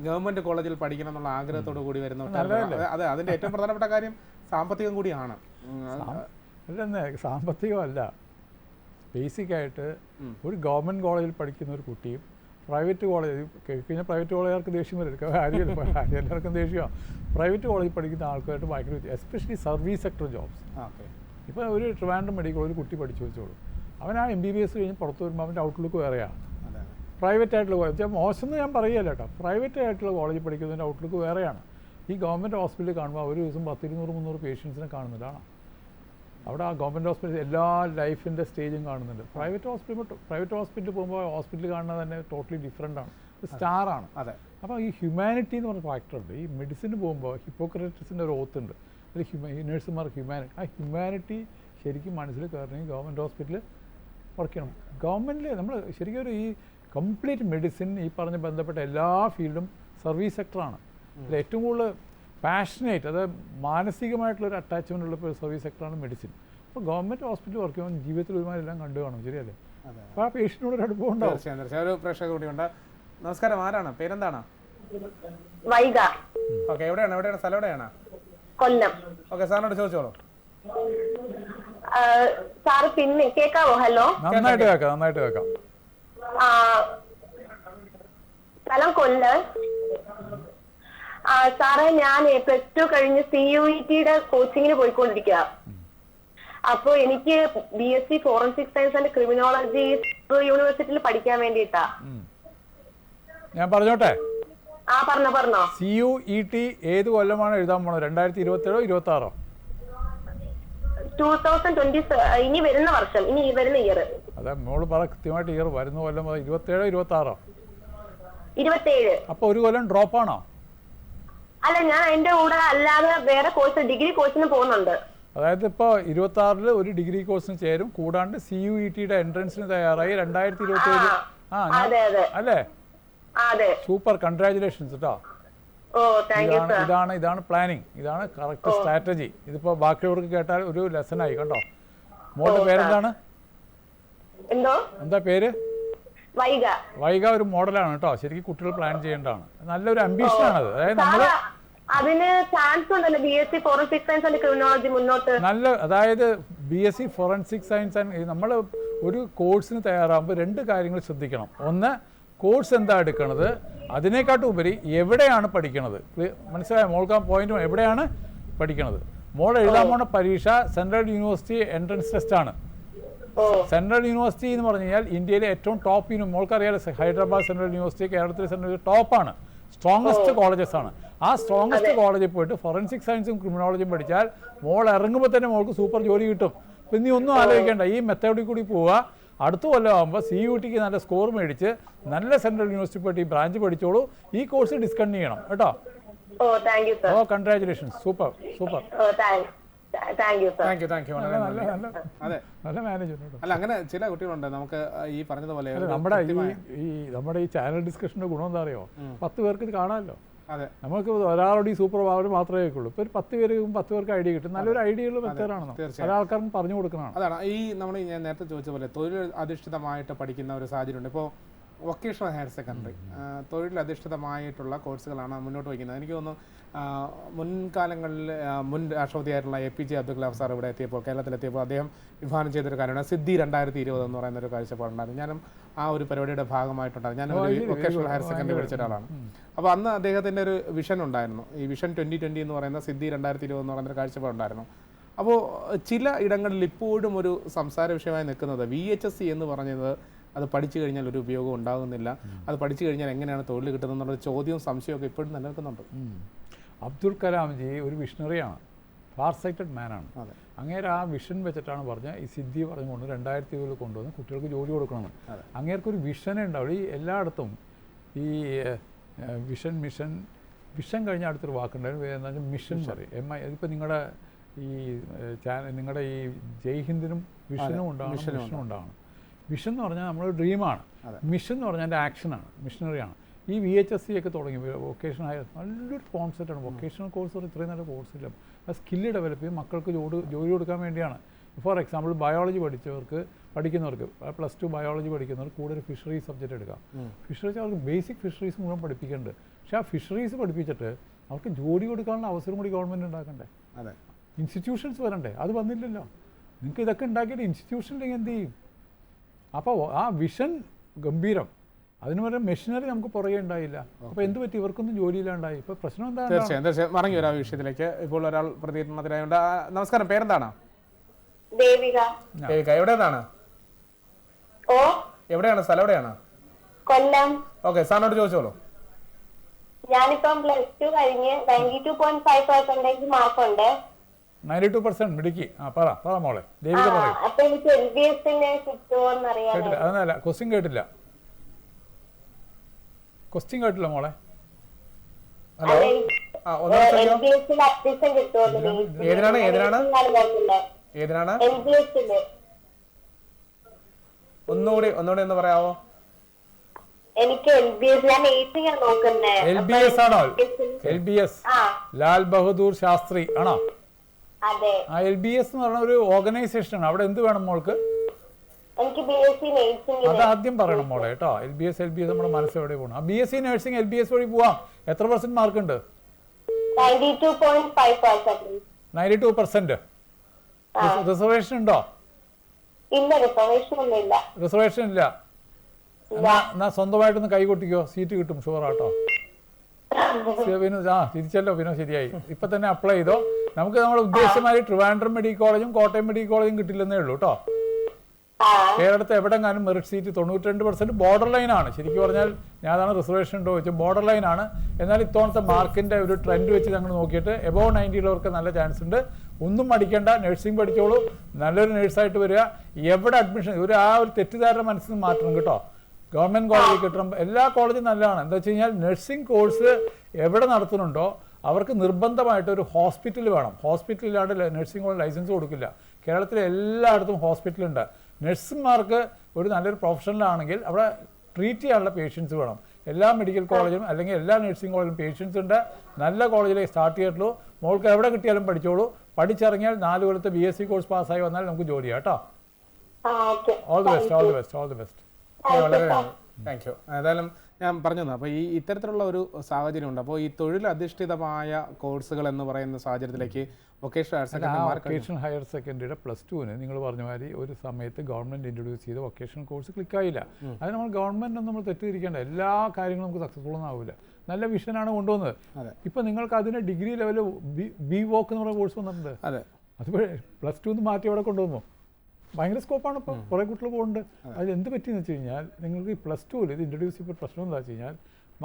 Government കോളേജിൽ പഠിക്കണം എന്നുള്ള ആഗ്രഹത്തോടു കൂടി വരുന്ന അതെ അതിൻ്റെ ഏറ്റവും പ്രധാനപ്പെട്ട കാര്യം സാമ്പത്തികം കൂടിയാണ്. അല്ലെന്നേ സാമ്പത്തികമല്ല, ബേസിക്കായിട്ട് ഒരു ഗവൺമെൻറ് കോളേജിൽ പഠിക്കുന്ന ഒരു കുട്ടിയും പ്രൈവറ്റ് കോളേജ് കഴിഞ്ഞാൽ പ്രൈവറ്റ് കോളേജുകാർക്ക് ദേഷ്യം വരും, കാര്യം എല്ലാവർക്കും ദേഷ്യമാണ്. പ്രൈവറ്റ് കോളേജിൽ പഠിക്കുന്ന ആൾക്കാരായിട്ട് ഭയങ്കര എസ്പെഷ്യലി സർവീസ് സെക്ടർ ജോബ്സ്. ഇപ്പോൾ ഒരു ട്രിവാൻഡ്രം മെഡിക്കൽ ഒരു കുട്ടി പഠിച്ചു വെച്ചോളൂ, അവൻ ആ MBBS കഴിഞ്ഞ് പുറത്ത് വരുമ്പോൾ അവൻ്റെ ഔട്ട്ലുക്ക് വേറെയാണ്. പ്രൈവറ്റ് ആയിട്ടുള്ള കോളേജ് മോശം എന്ന് ഞാൻ പറയുകയല്ല കേട്ടോ, പ്രൈവറ്റ് ആയിട്ടുള്ള കോളേജിൽ പഠിക്കുന്നതിൻ്റെ ഔട്ട്ലുക്ക് വേറെയാണ്. ഈ ഗവൺമെൻറ് ഹോസ്പിറ്റലിൽ കാണുമ്പോൾ ഒരു ദിവസം 10-200-300 പേഷ്യൻസിനെ കാണുന്നതാണ്. അവിടെ ആ ഗവൺമെൻറ് ഹോസ്പിറ്റൽ എല്ലാ ലൈഫിൻ്റെ സ്റ്റേജും കാണുന്നുണ്ട്. പ്രൈവറ്റ് ഹോസ്പിറ്റലിൽ പോകുമ്പോൾ ഹോസ്പിറ്റലിൽ കാണുന്നത് തന്നെ ടോട്ടലി ഡിഫറെൻ്റ് ആണ്, സ്റ്റാറാണ്. അപ്പോൾ ഈ ഹ്യൂമാനിറ്റി എന്ന് പറഞ്ഞ ഫാക്ടറുണ്ട്. ഈ മെഡിസിന് പോകുമ്പോൾ ഹിപ്പോക്രറ്റസിൻ്റെ ഒരു ഓത്തുണ്ട്, അതിൽ നേഴ്സുമാർക്ക് ഹ്യൂമാനിറ്റി, ആ ഹ്യൂമാനിറ്റി ശരിക്കും മനസ്സിൽ കയറണമെങ്കിൽ ഗവൺമെൻറ് ഹോസ്പിറ്റലിൽ വർക്ക് ചെയ്യണം. ഗവൺമെൻറ്റിൽ നമ്മൾ ശരിക്കും ഒരു ഈ കംപ്ലീറ്റ് മെഡിസിൻ ഈ പറഞ്ഞ ബന്ധപ്പെട്ട എല്ലാ ഫീൽഡും സർവീസ് സെക്ടറാണ്. അതിൽ ഏറ്റവും കൂടുതൽ പാഷനേറ്റ്, അത് മാനസികമായിട്ടുള്ളൊരു അറ്റാച്ച്മെൻ്റ് ഉള്ള സർവീസ് സെക്ടറാണ് മെഡിസിൻ. അപ്പോൾ ഗവൺമെൻറ് ഹോസ്പിറ്റൽ വർക്ക് ചെയ്യുമ്പോൾ ജീവിതത്തിൽ ഒരുമാതിരി എല്ലാം കണ്ടു കാണും, ശരിയല്ലേ? അപ്പോൾ ആ പേഷ്യൻറ്റിനോട് ഒരു അടുപ്പം ഉണ്ടാവും. ഒരു പ്രേക്ഷക കൂടിയുണ്ട്. നമസ്കാരം, ആരാണ്? പേരെന്താണ്? വൈഗ. ഓക്കെ, എവിടെയാണ് സ്ഥലം? എവിടെയാണ്? കൊല്ലം. ഓക്കെ, സാറിനോട് ചോദിച്ചോളൂ. സാറ് പിന്നെ കേൾക്കാവോ? ഹലോ, നന്നായിട്ട് കേൾക്കാം. സ്ഥലം കൊല്ലം. സാറേ, ഞാൻ +2 കഴിഞ്ഞ് CUET കോച്ചിങ്ങിന് പോയിക്കൊണ്ടിരിക്കുക. അപ്പൊ എനിക്ക് BSc forensic science and criminology യൂണിവേഴ്സിറ്റിയിൽ പഠിക്കാൻ വേണ്ടിയിട്ടാ. ഞാൻ പറഞ്ഞോട്ടെ? പറഞ്ഞോ. CUET ഏത് കൊല്ലമാണ് എഴുതാൻ പോണത്? 2027 26? 2020, ഇനി വരുന്ന വർഷം, ഇനി വരുന്ന ഇയർ. അതെ, മോള് പറ കൃത്യമായിട്ട് ഇയർ. വരുന്ന കൊല്ലം 27 26? 27. അപ്പൊ ഒരു കൊല്ലം ഡ്രോപ്പ് ആണോ? അല്ല, ഞാൻ അതിന്റെ കൂടെ അല്ലാതെ വേറെ കോഴ്സ്, ഡിഗ്രി കോഴ്സിന് പോകുന്നുണ്ട്. അതായത് ഇപ്പോൾ 26 ഒരു ഡിഗ്രി കോഴ്സിന് ചേരും, കൂടാണ്ട് CUET എൻട്രൻസിന് തയ്യാറായി 2027. അല്ലേ? സൂപ്പർ, കൺഗ്രാജുലേഷൻസ് കേട്ടോ. ഇതാണ് പ്ലാനിങ്, ഇതാണ് കറക്റ്റ് സ്ട്രാറ്റജി. ഇതിപ്പോ ബാക്കിയുള്ളവർക്ക് കേട്ടാൽ ഒരു ലെസൺ ആയി കേട്ടോ. മോളുടെ പേരെന്താണ്? എന്താ പേര്? വൈഗ. ഒരു മോഡലാണ് കേട്ടോ, ശരിക്കും കുട്ടികൾ പ്ലാൻ ചെയ്യേണ്ടതാണ്. നല്ലൊരു അംബിഷനാണത്. അതായത് നമ്മള് അതിന് ചാൻസ് ഉണ്ടല്ലോ BSc forensic science and criminology മുന്നോട്ട്. അതായത് BSc ഫോറൻസിക് സയൻസ് ആൻഡ് നമ്മൾ ഒരു കോഴ്സിന് തയ്യാറാകുമ്പോൾ 2 കാര്യങ്ങൾ ശ്രദ്ധിക്കണം. ഒന്ന്, കോഴ്സ് എന്താ എടുക്കണത്, അതിനേക്കാട്ടും ഉപരി എവിടെയാണ് പഠിക്കണത്. മനസ്സിലായ മോൾക്ക്? ആ പോയിന്റ്, എവിടെയാണ് പഠിക്കണത്. മോൾ എഴുതാൻ പോണ പരീക്ഷ സെൻട്രൽ യൂണിവേഴ്സിറ്റി എൻട്രൻസ് ടെസ്റ്റ് ആണ്. സെൻട്രൽ യൂണിവേഴ്സിറ്റി എന്ന് പറഞ്ഞു കഴിഞ്ഞാൽ ഇന്ത്യയിലെ ഏറ്റവും ടോപ്പ് മോൾക്കറിയാലോ, ഹൈദരാബാദ് സെൻട്രൽ യൂണിവേഴ്സിറ്റി കേരളത്തിലെ സെൻട്രൽ ടോപ്പാണ്, സ്ട്രോങ്ങസ്റ്റ് കോളേജസ് ആണ്. ആ സ്ട്രോങ്ങസ്റ്റ് കോളേജിൽ പോയിട്ട് ഫോറൻസിക് സയൻസും ക്രിമിനോളജിയും പഠിച്ചാൽ മോൾ ഇറങ്ങുമ്പോൾ തന്നെ മോൾക്ക് സൂപ്പർ ജോലി കിട്ടും. അപ്പം നീ ഒന്നും ആലോചിക്കേണ്ട, ഈ മെത്തേഡിൽ കൂടി പോവുക. അടുത്ത കൊല്ലം ആകുമ്പോൾ CUETക്ക് നല്ല സ്കോർ മേടിച്ച് നല്ല സെൻട്രൽ യൂണിവേഴ്സിറ്റി പോയിട്ട് ഈ ബ്രാഞ്ച് പഠിച്ചോളൂ. ഈ കോഴ്സ് ഡിസ്കണ്ടിന്യൂ ചെയ്യണം കേട്ടോ. Congratulations, super. നല്ല മാനേജ്മെന്റ്. അല്ല, അങ്ങനെ ചില കുട്ടികളുണ്ട് നമുക്ക് ഈ പറഞ്ഞതുപോലെ. നമ്മുടെ ഈ ചാനൽ ഡിസ്കഷന്റെ ഗുണം എന്താ അറിയോ? 10 പേർക്ക് ഇത് കാണാമല്ലോ. നമുക്ക് ഒരാളോട് ഈ സൂപ്പർ പവർ മാത്രമേ കേൾക്കുള്ളൂ. ഇപ്പോൾ ഒരു 10 പേർക്ക് ഐഡിയ കിട്ടും. നല്ലൊരു ഐഡിയ ഉള്ള മെത്തേഡാണ്, പല ആൾക്കാരും പറഞ്ഞു കൊടുക്കണം. അതാണ് ഈ ഞാൻ നേരത്തെ ചോദിച്ച പോലെ തൊഴിൽ അധിഷ്ഠിതമായിട്ട് പഠിക്കുന്ന ഒരു സാഹചര്യമുണ്ട്. ഇപ്പോൾ വൊക്കേഷണൽ ഹയർ സെക്കൻഡറി തൊഴിലധിഷ്ഠിതമായിട്ടുള്ള കോഴ്സുകളാണ് മുന്നോട്ട് വയ്ക്കുന്നത്. എനിക്ക് തോന്നുന്നു മുൻകാലങ്ങളിൽ മുൻ രാഷ്ട്രപതിയായിട്ടുള്ള APJ അബ്ദുൽ കലാം സാർ ഇവിടെ എത്തിയപ്പോൾ, കേരളത്തിലെത്തിയപ്പോൾ അദ്ദേഹം വിഭാവനം ചെയ്തൊരു കാര്യമാണ് സിദ്ധി 2020 എന്ന് പറയുന്ന ഒരു കാഴ്ചപ്പാടുണ്ടായിരുന്നു. ഞാനും ആ ഒരു പരിപാടിയുടെ ഭാഗമായിട്ടുണ്ടായിരുന്നു. ഞാനൊരു വൊക്കേഷണൽ ഹയർ സെക്കൻഡറി പഠിച്ച ഒരാളാണ്. അപ്പോൾ അന്ന് അദ്ദേഹത്തിൻ്റെ ഒരു വിഷൻ ഉണ്ടായിരുന്നു, ഈ വിഷൻ 2020 എന്ന് പറയുന്ന സിദ്ധി 2020 എന്ന് പറയുന്നൊരു കാഴ്ചപ്പാടുണ്ടായിരുന്നു. അപ്പോൾ ചില ഇടങ്ങളിൽ ഇപ്പോഴും ഒരു സംസാര വിഷയമായി നിൽക്കുന്നത് VHSC എന്ന് പറഞ്ഞത് അത് പഠിച്ചു കഴിഞ്ഞാൽ ഒരു ഉപയോഗം ഉണ്ടാകുന്നില്ല, അത് പഠിച്ചു കഴിഞ്ഞാൽ എങ്ങനെയാണ് തൊഴിൽ കിട്ടുന്നത് എന്നുള്ള ചോദ്യവും സംശയമൊക്കെ ഇപ്പോഴും നിലനിൽക്കുന്നുണ്ട്. അബ്ദുൽ കലാംജി ഒരു വിഷണറിയാണ്, ഫാർ സൈറ്റഡ് മാനാണ്. അങ്ങേര് ആ വിഷൻ വെച്ചിട്ടാണ് പറഞ്ഞത് ഈ സിദ്ധി പറഞ്ഞുകൊണ്ട് 2020 കൊണ്ടുവന്ന് കുട്ടികൾക്ക് ജോലി കൊടുക്കണമെന്ന്. അങ്ങേർക്കൊരു വിഷനേ ഉണ്ടാവും. ഈ എല്ലായിടത്തും ഈ വിഷൻ കഴിഞ്ഞ അടുത്തൊരു വാക്കുണ്ടായിരുന്നു, എന്താ വെച്ചാൽ മിഷൻ പറയും. ഇതിപ്പോൾ നിങ്ങളുടെ ഈ ജയ് ഹിന്ദിനും വിഷനും ഉണ്ടാവണം, മിഷനും ഉണ്ടാവണം. വിഷൻ എന്ന് പറഞ്ഞാൽ നമ്മുടെ ഡ്രീമാണ്, മിഷൻ എന്ന് പറഞ്ഞാൽ എൻ്റെ ആക്ഷനാണ്, മിഷനറിയാണ്. ഈ VHSC ഒക്കെ തുടങ്ങി വൊക്കേഷണൽ ഹയർ നല്ലൊരു കോൺസെപ്റ്റാണ്. വൊക്കേഷണൽ കോഴ്സ് ഇത്രയും നല്ല കോഴ്സില്ല. ആ സ്കില്ല് ഡെവലപ്പ് ചെയ്യും, മക്കൾക്ക് ജോലി കൊടുക്കാൻ വേണ്ടിയാണ്. ഫോർ എക്സാമ്പിൾ ബയോളജി പഠിക്കുന്നവർക്ക് +2 ബയോളജി പഠിക്കുന്നവർക്ക് കൂടുതൽ ഫിഷറീസ് സബ്ജക്റ്റ് എടുക്കാം. ഫിഷറീസ് അവർക്ക് ബേസിക് ഫിഷറീസ് മുഴുവൻ പഠിപ്പിക്കുന്നുണ്ട്. പക്ഷേ ആ ഫിഷറീസ് പഠിപ്പിച്ചിട്ട് അവർക്ക് ജോലി കൊടുക്കാനുള്ള അവസരം കൂടി ഗവൺമെൻറ് ഉണ്ടാക്കണ്ടേ? അതെ, ഇൻസ്റ്റിറ്റ്യൂഷൻസ് വരണ്ടേ? അത് വന്നില്ലല്ലോ. നിങ്ങൾക്ക് ഇതൊക്കെ ഉണ്ടാക്കിയിട്ട് ഇൻസ്റ്റിറ്റ്യൂഷനിലേക്ക് എന്ത് ചെയ്യും? അപ്പോൾ ആ വിഷൻ ഗംഭീരം, അതിന് വരെ മെഷീനറി നമുക്ക് പുറകെ ഉണ്ടായില്ല. അപ്പോൾ എന്ത് പറ്റി? ഇവർക്കൊന്നും ജോലിയില്ലാണ്ടായി. ഇപ്പോൾ പ്രശ്നം എന്താണ്? തീർച്ചയായും മടങ്ങി വരാം വിഷയത്തിലേക്ക്. ഇപ്പോൾ ഒരാൾ പ്രതികരണത്തിനായുണ്ട്. നമസ്കാരം, പേരെന്താണ്? ദേവിക. എവിടെയാണ്? എവിടെയാണ് സ്ഥലം? എവിടെയാണ്? കൊല്ലം. ഓക്കെ, സാറിനോട് ചോദിച്ചോളൂ. ഞാനിപ്പം +2 കഴിഞ്ഞ് 92.5% മാർക്കുണ്ട്. 92% മിടുക്കി. പറ മോളെ. ദേവിക പറയും. അപ്പൊ എനിക്ക് LBSന് കിട്ടുമോന്ന് അറിയാം. കേട്ടില്ല, അതല്ല ക്വസ്റ്റ്യൻ കേട്ടില്ല. ക്വസ്റ്റ്യൻ കേട്ടില്ല മോളെ. ഹലോ, LBSന് അഡ്മിഷൻ കിട്ടുമോ? ഏതിനാണ്? LBSന്. ഒന്നുകൂടി ഒന്ന് പറയാവോ? എനിക്ക് LBS, ഞാൻ നേഴ്സിംഗ് ആണ് നോക്കുന്നത്. LBS ആണോ? LBS ലാൽ ബഹദൂർ ശാസ്ത്രി ആണോ? അതെ. LBS എന്ന് പറഞ്ഞ ഒരു ഓർഗനൈസേഷൻ ആണ്. അവിടെ എന്ത് വേണം മോൾക്ക്? എനിക്ക് BSc നേഴ്സിംഗ്. അത് ആദ്യം പറയണം മോളെ കേട്ടോ. LBS നമ്മുടെ മനസ്സ് എവിടെ പോകണം. BSc നഴ്സിംഗ് LBS വഴി പോവാം. എത്ര % മാർക്ക് ഉണ്ട്? 92.5%. 92%. റിസർവേഷൻ ഉണ്ടോ? ഇല്ല, റിസർവേഷൻ ഒന്നും ഇല്ല. റിസർവേഷൻ ഇല്ല. എന്നാ സ്വന്തമായിട്ടൊന്ന് കൈകൊട്ടിക്കോ, സീറ്റ് കിട്ടും ഷുവറാട്ടോ. തിരിച്ചല്ലോ വിനോ, ശരിയായി. ഇപ്പൊ തന്നെ അപ്ലൈ ചെയ്തോ. നമുക്ക് നമ്മൾ ഉദ്ദേശിച്ചമാതിരി ട്രിവാൻഡ്രം മെഡിക്കൽ കോളേജും കോട്ടയം മെഡിക്കൽ കോളേജും കിട്ടില്ലെന്നേ ഉള്ളൂ കേട്ടോ. കേരളത്തെ എവിടെങ്ങാനും മെറിറ്റ് സീറ്റ് 92% ബോർഡർ ലൈനാണ്. ശരിക്കും പറഞ്ഞാൽ ഞാൻ അതാണ് റിസർവേഷൻ ഉണ്ടോ വെച്ചാൽ ബോർഡർ ലൈനാണ്. എന്നാൽ ഇത്തവണത്തെ മാർക്കിന്റെ ഒരു ട്രെൻഡ് വെച്ച് ഞങ്ങൾ നോക്കിയിട്ട് എബോവ് 90 ഉള്ളവർക്ക് നല്ല ചാൻസ് ഉണ്ട്. ഒന്നും പഠിക്കേണ്ട, നഴ്സിംഗ് പഠിച്ചോളൂ, നല്ലൊരു നേഴ്സായിട്ട് വരിക. എവിടെ അഡ്മിഷൻ ആ ഒരു തെറ്റിദ്ധാരണ മനസ്സിൽ നിന്ന് മാറ്റണം കേട്ടോ. ഗവൺമെൻറ് കോളേജിൽ കിട്ടണം. എല്ലാ കോളേജും നല്ലതാണ്. എന്താ വെച്ച് കഴിഞ്ഞാൽ നഴ്സിംഗ് കോഴ്സ് എവിടെ നടത്തുന്നുണ്ടോ അവർക്ക് നിർബന്ധമായിട്ട് ഒരു ഹോസ്പിറ്റൽ വേണം. ഹോസ്പിറ്റലില്ലാണ്ട് നഴ്സിംഗ് കോളേജ് ലൈസൻസ് കൊടുക്കില്ല. കേരളത്തിലെ എല്ലായിടത്തും ഹോസ്പിറ്റലുണ്ട്. നഴ്സുമാർക്ക് ഒരു നല്ലൊരു പ്രൊഫഷണലാണെങ്കിൽ അവിടെ ട്രീറ്റ് ചെയ്യാനുള്ള പേഷ്യൻസ് വേണം. എല്ലാ മെഡിക്കൽ കോളേജിലും അല്ലെങ്കിൽ എല്ലാ നഴ്സിംഗ് കോളേജിലും പേഷ്യൻസ് ഉണ്ട്. നല്ല കോളേജിലേക്ക് സ്റ്റാർട്ട് ചെയ്തിട്ടുള്ളൂ. മോൾക്ക് എവിടെ കിട്ടിയാലും പഠിച്ചോളൂ. പഠിച്ചിറങ്ങിയാൽ 4 കൊല്ലത്തെ BSc കോഴ്സ് പാസ്സായി വന്നാൽ നമുക്ക് ജോലി ചെയ്യാം കേട്ടോ. All the best. വളരെ താങ്ക് യു. ഏതായാലും ഞാൻ പറഞ്ഞു തന്നെ, അപ്പോൾ ഇത്തരത്തിലുള്ള ഒരു സാഹചര്യം ഉണ്ട്. അപ്പോൾ ഈ തൊഴിലധിഷ്ഠിതമായ കോഴ്സുകൾ എന്ന് പറയുന്ന സാഹചര്യത്തിലേക്ക് വൊക്കേഷണൽ ഹയർ സെക്കൻഡറിയുടെ +2 നിങ്ങൾ പറഞ്ഞ മാതിരി ഒരു സമയത്ത് ഗവൺമെൻറ് ഇൻട്രൊഡ്യൂസ് ചെയ്ത വൊക്കേഷണൽ കോഴ്സ് ക്ലിക്കായില്ല. അത് നമ്മൾ ഗവൺമെൻറ് നമ്മൾ തെറ്റിദ്ധരിക്കേണ്ട. എല്ലാ കാര്യങ്ങളും നമുക്ക് സക്സസ്ഫുൾ ഒന്നും ആവില്ല. നല്ല വിഷനാണ് കൊണ്ടുവന്നത്. ഇപ്പം നിങ്ങൾക്ക് അതിന് ഡിഗ്രി ലെവൽ BVOC എന്ന് പറയുന്ന കോഴ്സ് വന്നിട്ടുണ്ട്. അത് +2 മാറ്റി അവിടെ കൊണ്ടുവന്നു. ഭയങ്കര സ്കോപ്പാണ്. ഇപ്പോൾ കുറേ കുട്ടികൾ പോകുന്നുണ്ട്. അതിൽ എന്ത് പറ്റിയെന്ന് വെച്ച് കഴിഞ്ഞാൽ നിങ്ങൾക്ക് ഈ +2 ഇത് ഇൻട്രൊഡ്യൂസ് ചെയ്ത പ്രശ്നം എന്താ വെച്ച് കഴിഞ്ഞാൽ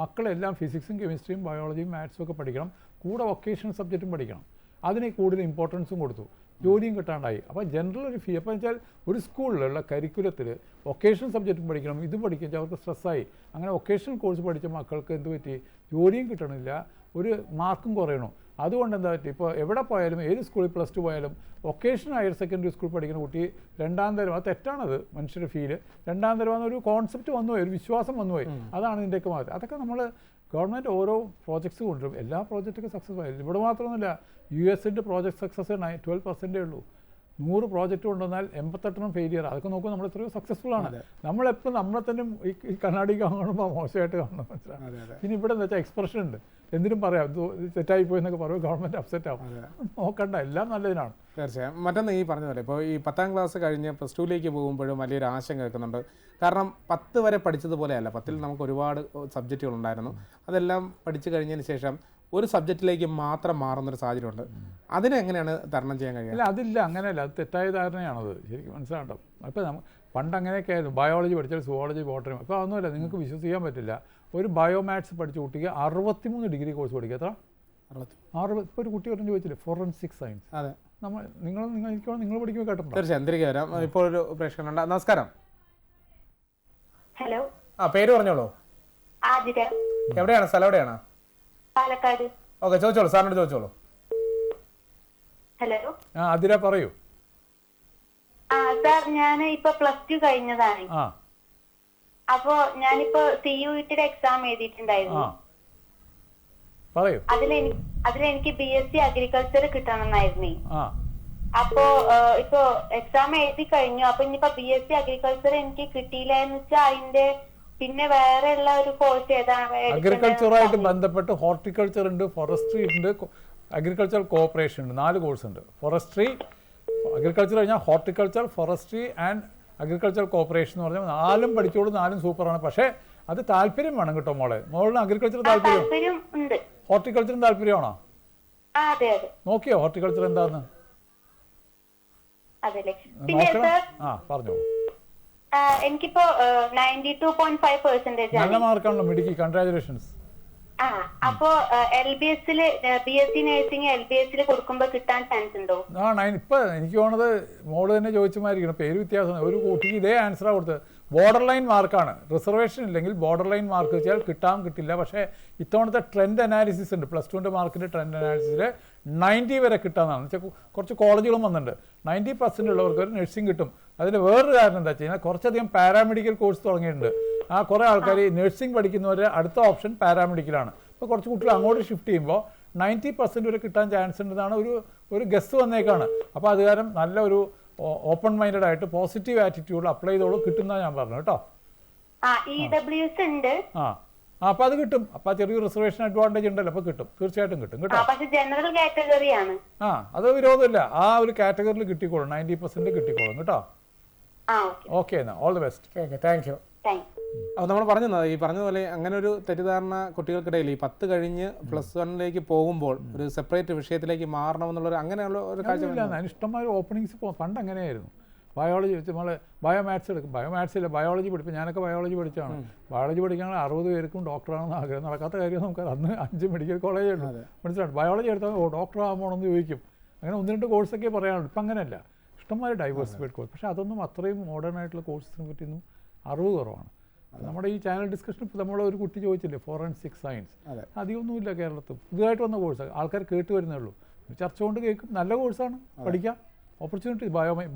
മക്കളെല്ലാം ഫിസിക്സും കെമിസ്ട്രിയും ബയോളജിയും മാത്സും ഒക്കെ പഠിക്കണം. കൂടെ വൊക്കേഷണൽ സബ്ജക്റ്റും പഠിക്കണം. അതിന് കൂടുതൽ ഇമ്പോർട്ടൻസും കൊടുത്തു. ജോലിയും കിട്ടാണ്ടായി. അപ്പോൾ ജനറൽ ഒരു ഫീ അപ്പോൾ വെച്ചാൽ ഒരു സ്കൂളിലുള്ള കരിക്കുലത്തിൽ വൊക്കേഷണൽ സബ്ജക്റ്റും പഠിക്കണം, ഇത് പഠിക്കുക അവർക്ക് സ്ട്രെസ്സായി. അങ്ങനെ വൊക്കേഷണൽ കോഴ്സ് പഠിച്ച മക്കൾക്ക് എന്ത് പറ്റി? ജോലിയും കിട്ടണില്ല, ഒരു മാർക്കും കുറയണു. അതുകൊണ്ട് എന്താ പറ്റി? ഇപ്പോൾ എവിടെ പോയാലും ഏത് സ്കൂളിൽ +2 പോയാലും വൊക്കേഷണൽ ഹയർ സെക്കൻഡറി സ്കൂൾ പഠിക്കുന്ന കുട്ടി 2ാം തരം, അത് തെറ്റാണത് മനുഷ്യരുടെ ഫീല്. 2ാം തരം ഒരു കോൺസെപ്റ്റ് വന്നുപോയി, ഒരു വിശ്വാസം വന്നുപോയി. അതാണ് ഇതിൻ്റെയൊക്കെ മാറ്റം. അതൊക്കെ നമ്മൾ ഗവൺമെൻറ് ഓരോ പ്രോജക്ട്സ് കൊണ്ടുവരും. എല്ലാ പ്രോജക്റ്റൊക്കെ സക്സസ് ആയില്ല. ഇവിടെ മാത്രമൊന്നുമില്ല, US-ൻ്റെ പ്രോജക്റ്റ് സക്സസ് 12% ഉള്ളൂ. 100 പ്രോജക്റ്റ് കൊണ്ടുവന്നാൽ 88 ഫെയിലിയർ. അതൊക്കെ നോക്കുമ്പോൾ നമ്മൾ എത്രയോ സക്സസ്ഫുൾ ആണ്. നമ്മളെപ്പോഴും നമ്മളെ തന്നെ ഈ കണ്ണാടി കാണുമ്പോൾ മോശമായിട്ട് കാണണം, മനസ്സിലാവും. ഇനി ഇവിടെ എന്താ വെച്ചാൽ എക്സ്പ്രഷൻ ഉണ്ട്, എന്തിനും പറയാം, തെറ്റായി പോയി എന്നൊക്കെ പറയുമ്പോൾ ഗവൺമെൻറ് അപ്സെറ്റ് ആവും. നോക്കണ്ട, എല്ലാം നല്ലതിനാണ്. തീർച്ചയായും. മറ്റൊന്ന് ഈ പറഞ്ഞ പോലെ ഇപ്പോൾ ഈ 10ാം ക്ലാസ് കഴിഞ്ഞ് +2ലേക്ക് പോകുമ്പോഴും വലിയൊരു ആശങ്ക വെക്കുന്നുണ്ട്. കാരണം 10 വരെ പഠിച്ചതുപോലെയല്ല. 10ൽ നമുക്ക് ഒരുപാട് സബ്ജക്റ്റുകൾ ഉണ്ടായിരുന്നു. അതെല്ലാം പഠിച്ചു കഴിഞ്ഞതിന് ശേഷം ഒരു സബ്ജക്റ്റിലേക്ക് മാത്രം മാറുന്നൊരു സാഹചര്യമുണ്ട്. അതിനെങ്ങനെയാണ് തരണം ചെയ്യാൻ കഴിയുക? അല്ല, അതില്ല, അങ്ങനെയല്ല. അത് തെറ്റായ ധാരണയാണത്. ശരിക്കും മനസ്സിലാകണം. അപ്പോൾ പണ്ട് അങ്ങനെയൊക്കെ ആയിരുന്നു. ബയോളജി പഠിച്ചാൽ സുവോളജി, ബോട്ടണി. അപ്പോൾ അതൊന്നുമല്ല, നിങ്ങൾക്ക് വിശ്വസിക്കാൻ പറ്റില്ല. ഒരു ബയോമാത്സ് പഠിച്ച കുട്ടിക്ക് 63 ഡിഗ്രി കോഴ്സ് പഠിക്കുക. എത്ര? 60. ഇപ്പോൾ ഒരു കുട്ടി പറഞ്ഞു ചോദിച്ചില്ലേ, ഫോറൻസിക് സയൻസ്. അതെ, നിങ്ങൾ പഠിക്കുമ്പോൾ കേട്ടോ. തീർച്ചയായും തിരികെ വരാം. ഇപ്പോൾ ഒരു പ്രേക്ഷകനുണ്ട്. നമസ്കാരം. ഹലോ. പേര് പറഞ്ഞോളൂ. എവിടെയാണ് സ്ഥലം? എവിടെയാണ്? പാലക്കാട്. ഓക്കെ, ചോദിച്ചോളൂ, സാറിനോട് ചോദിച്ചോളൂ. ഹലോ. അതിര പറയൂ. സാർ, ഞാൻ ഇപ്പൊ +2 കഴിഞ്ഞതാണ്. അപ്പോ ഞാനിപ്പോ CUETയുടെ എക്സാം എഴുതിയിട്ടുണ്ടായിരുന്നു. പറയൂ. അതിലെനിക്ക് BSc അഗ്രികൾച്ചർ കിട്ടണമെന്നായിരുന്നു. അപ്പോ ഇപ്പൊ എക്സാം എഴുതി കഴിഞ്ഞു. അപ്പൊ ഇനിയിപ്പോ BSc അഗ്രികൾച്ചർ എനിക്ക് കിട്ടിയില്ല എന്ന് വെച്ചാൽ അതിന്റെ പിന്നെ വേറെ ഉള്ള ഒരു കോഴ്സ് ഏതാണ്? അഗ്രികൾച്ചറുമായിട്ട് ബന്ധപ്പെട്ട് ഹോർട്ടിക്കൾച്ചർ ഉണ്ട്, ഫോറസ്ട്രി ഉണ്ട്, അഗ്രികൾച്ചർ കോഓപ്പറേഷൻ ഉണ്ട്. 4 കോഴ്സ് ഉണ്ട്. ഫോറസ്ട്രി, അഗ്രികൾച്ചർ കഴിഞ്ഞാൽ horticulture, forestry and agriculture cooperation എന്ന് പറഞ്ഞാൽ 4 പഠിച്ചോളൂ. 4 സൂപ്പറാണ്. പക്ഷേ അത് താല്പര്യം വേണം കേട്ടോ മോളെ. മോളിന് അഗ്രികൾച്ചർ താല്പര്യം, ഹോർട്ടിക്കൾച്ചറും താല്പര്യമാണോ? നോക്കിയോ ഹോർട്ടിക്കൾച്ചർ എന്താന്ന്? പറഞ്ഞോ. എനിക്കിപ്പോ 92.5% നല്ല മാർക്കാണല്ലോ, മിടുക്കി, കൺഗ്രാജുലേഷൻസ്. അപ്പോ LBS BSc നഴ്സിംഗ് LBS കൊടുക്കുമ്പോ കിട്ടാൻ ചാൻസ് ഉണ്ടോ? ഇപ്പൊ എനിക്ക് തോന്നുന്നത് മോള് തന്നെ ചോദിച്ചുമായിരിക്കണം, പേര് വ്യത്യാസം. ഒരു കുട്ടിക്ക് ഇതേ ആൻസറാണ് കൊടുത്തത്. ബോർഡർ ലൈൻ മാർക്കാണ്. റിസർവേഷൻ ഇല്ലെങ്കിൽ ബോർഡർ ലൈൻ മാർക്ക് വെച്ചാൽ കിട്ടില്ല. പക്ഷേ ഇത്തവണത്തെ ട്രെൻഡ് അനാലിസിസ് ഉണ്ട്, +2 മാർക്കിൻ്റെ ട്രെൻഡ് അനാലിസിസിൽ 90 വരെ കിട്ടാമെന്നാണ്. വെച്ചാൽ കുറച്ച് കോളേജുകളും വന്നിട്ടുണ്ട്. 90% ഉള്ളവർക്ക് ഒരു നഴ്സിംഗ് കിട്ടും. അതിന് വേറൊരു കാരണം എന്താ വെച്ച് കഴിഞ്ഞാൽ കുറച്ചധികം പാരാമെഡിക്കൽ കോഴ്സ് തുടങ്ങിയിട്ടുണ്ട്. കുറേ ആൾക്കാർ നഴ്സിംഗ് പഠിക്കുന്നവരെ അടുത്ത ഓപ്ഷൻ പാരാമെഡിക്കലാണ്. അപ്പോൾ കുറച്ച് കുട്ടികൾ അങ്ങോട്ട് ഷിഫ്റ്റ് ചെയ്യുമ്പോൾ 90% വരെ കിട്ടാൻ ചാൻസ് ഉണ്ടെന്നാണ് ഒരു ഗസ് വന്നേക്കാണ്. അപ്പോൾ അത് കാരണം നല്ല ഒരു ഓപ്പൺ മൈൻഡഡ് ആയിട്ട് പോസിറ്റീവ് ആറ്റിറ്റ്യൂഡിൽ അപ്ലൈ ചെയ്തോളൂ, കിട്ടുന്ന ഞാൻ പറഞ്ഞു കേട്ടോ. അപ്പൊ അത് കിട്ടും. അപ്പൊ ചെറിയ റിസർവേഷൻ അഡ്വാൻറ്റേജ് ഉണ്ടല്ലോ, അപ്പൊ കിട്ടും, തീർച്ചയായിട്ടും കിട്ടും കേട്ടോ. അത് വിരോധമില്ല. ആ ഒരു കാറ്റഗറിയിൽ കിട്ടിക്കോളും, 90% കിട്ടിക്കോളും കേട്ടോ. ഓക്കെ, എന്നാ all the best. Thank you. അപ്പോൾ നമ്മൾ പറഞ്ഞത് ഈ പറഞ്ഞതുപോലെ അങ്ങനെ ഒരു തെറ്റിദ്ധാരണ കുട്ടികൾക്കിടയിൽ ഈ 10 കഴിഞ്ഞ് +1 പോകുമ്പോൾ ഒരു സെപ്പറേറ്റ് വിഷയത്തിലേക്ക് മാറണമെന്നുള്ളൊരു അങ്ങനെയുള്ള ഒരു കാര്യം ഇഷ്ടംമാതിരി ഓപ്പണിങ്സ് പണ്ട് അങ്ങനെയായിരുന്നു. ബയോളജി നമ്മൾ ബയോമാത്സ് എടുക്കും, ബയോമാത്സില്ല ബയോളജി പഠിക്കും. ഞാനൊക്കെ ബയോളജി പഠിച്ചാണ്. ബയോളജി പഠിക്കാൻ 60 പേർക്കും ഡോക്ടറാണെന്ന് ആഗ്രഹം. നടക്കാത്ത കാര്യം നമുക്ക്. അന്ന് 5 മെഡിക്കൽ കോളേജ് ഉണ്ട്, മനസ്സിലാണ്. ബയോളജി എടുത്താൽ ഡോക്ടർ ആകുമ്പോണെന്ന് ചോദിക്കും. അങ്ങനെ 1-2 കോഴ്സൊക്കെ പറയാനുള്ളൂ. ഇപ്പം അങ്ങനെയല്ല, ഇഷ്ടംമാതിരി ഡൈവേഴ്സിഫൈഡ് കോഴ്സ്. പക്ഷേ അതൊന്നും അത്രയും മോഡേൺ ആയിട്ടുള്ള കോഴ്സിനെ പറ്റിയൊന്നും അറിവ് കുറവാണ്. നമ്മുടെ ഈ ചാനൽ ഡിസ്കഷൻ ഇപ്പോൾ നമ്മളൊരു കുട്ടി ചോദിച്ചില്ലേ, ഫോറൻസിക് സയൻസ്, അധികമൊന്നുമില്ല കേരളത്തിൽ. പുതുതായിട്ട് വന്ന കോഴ്സ് ആൾക്കാർ കേട്ട് വരുന്നേ ഉള്ളൂ. ചർച്ച കൊണ്ട് കേൾക്കും. നല്ല കോഴ്സാണ്, പഠിക്കാം. ഓപ്പർച്യൂണിറ്റി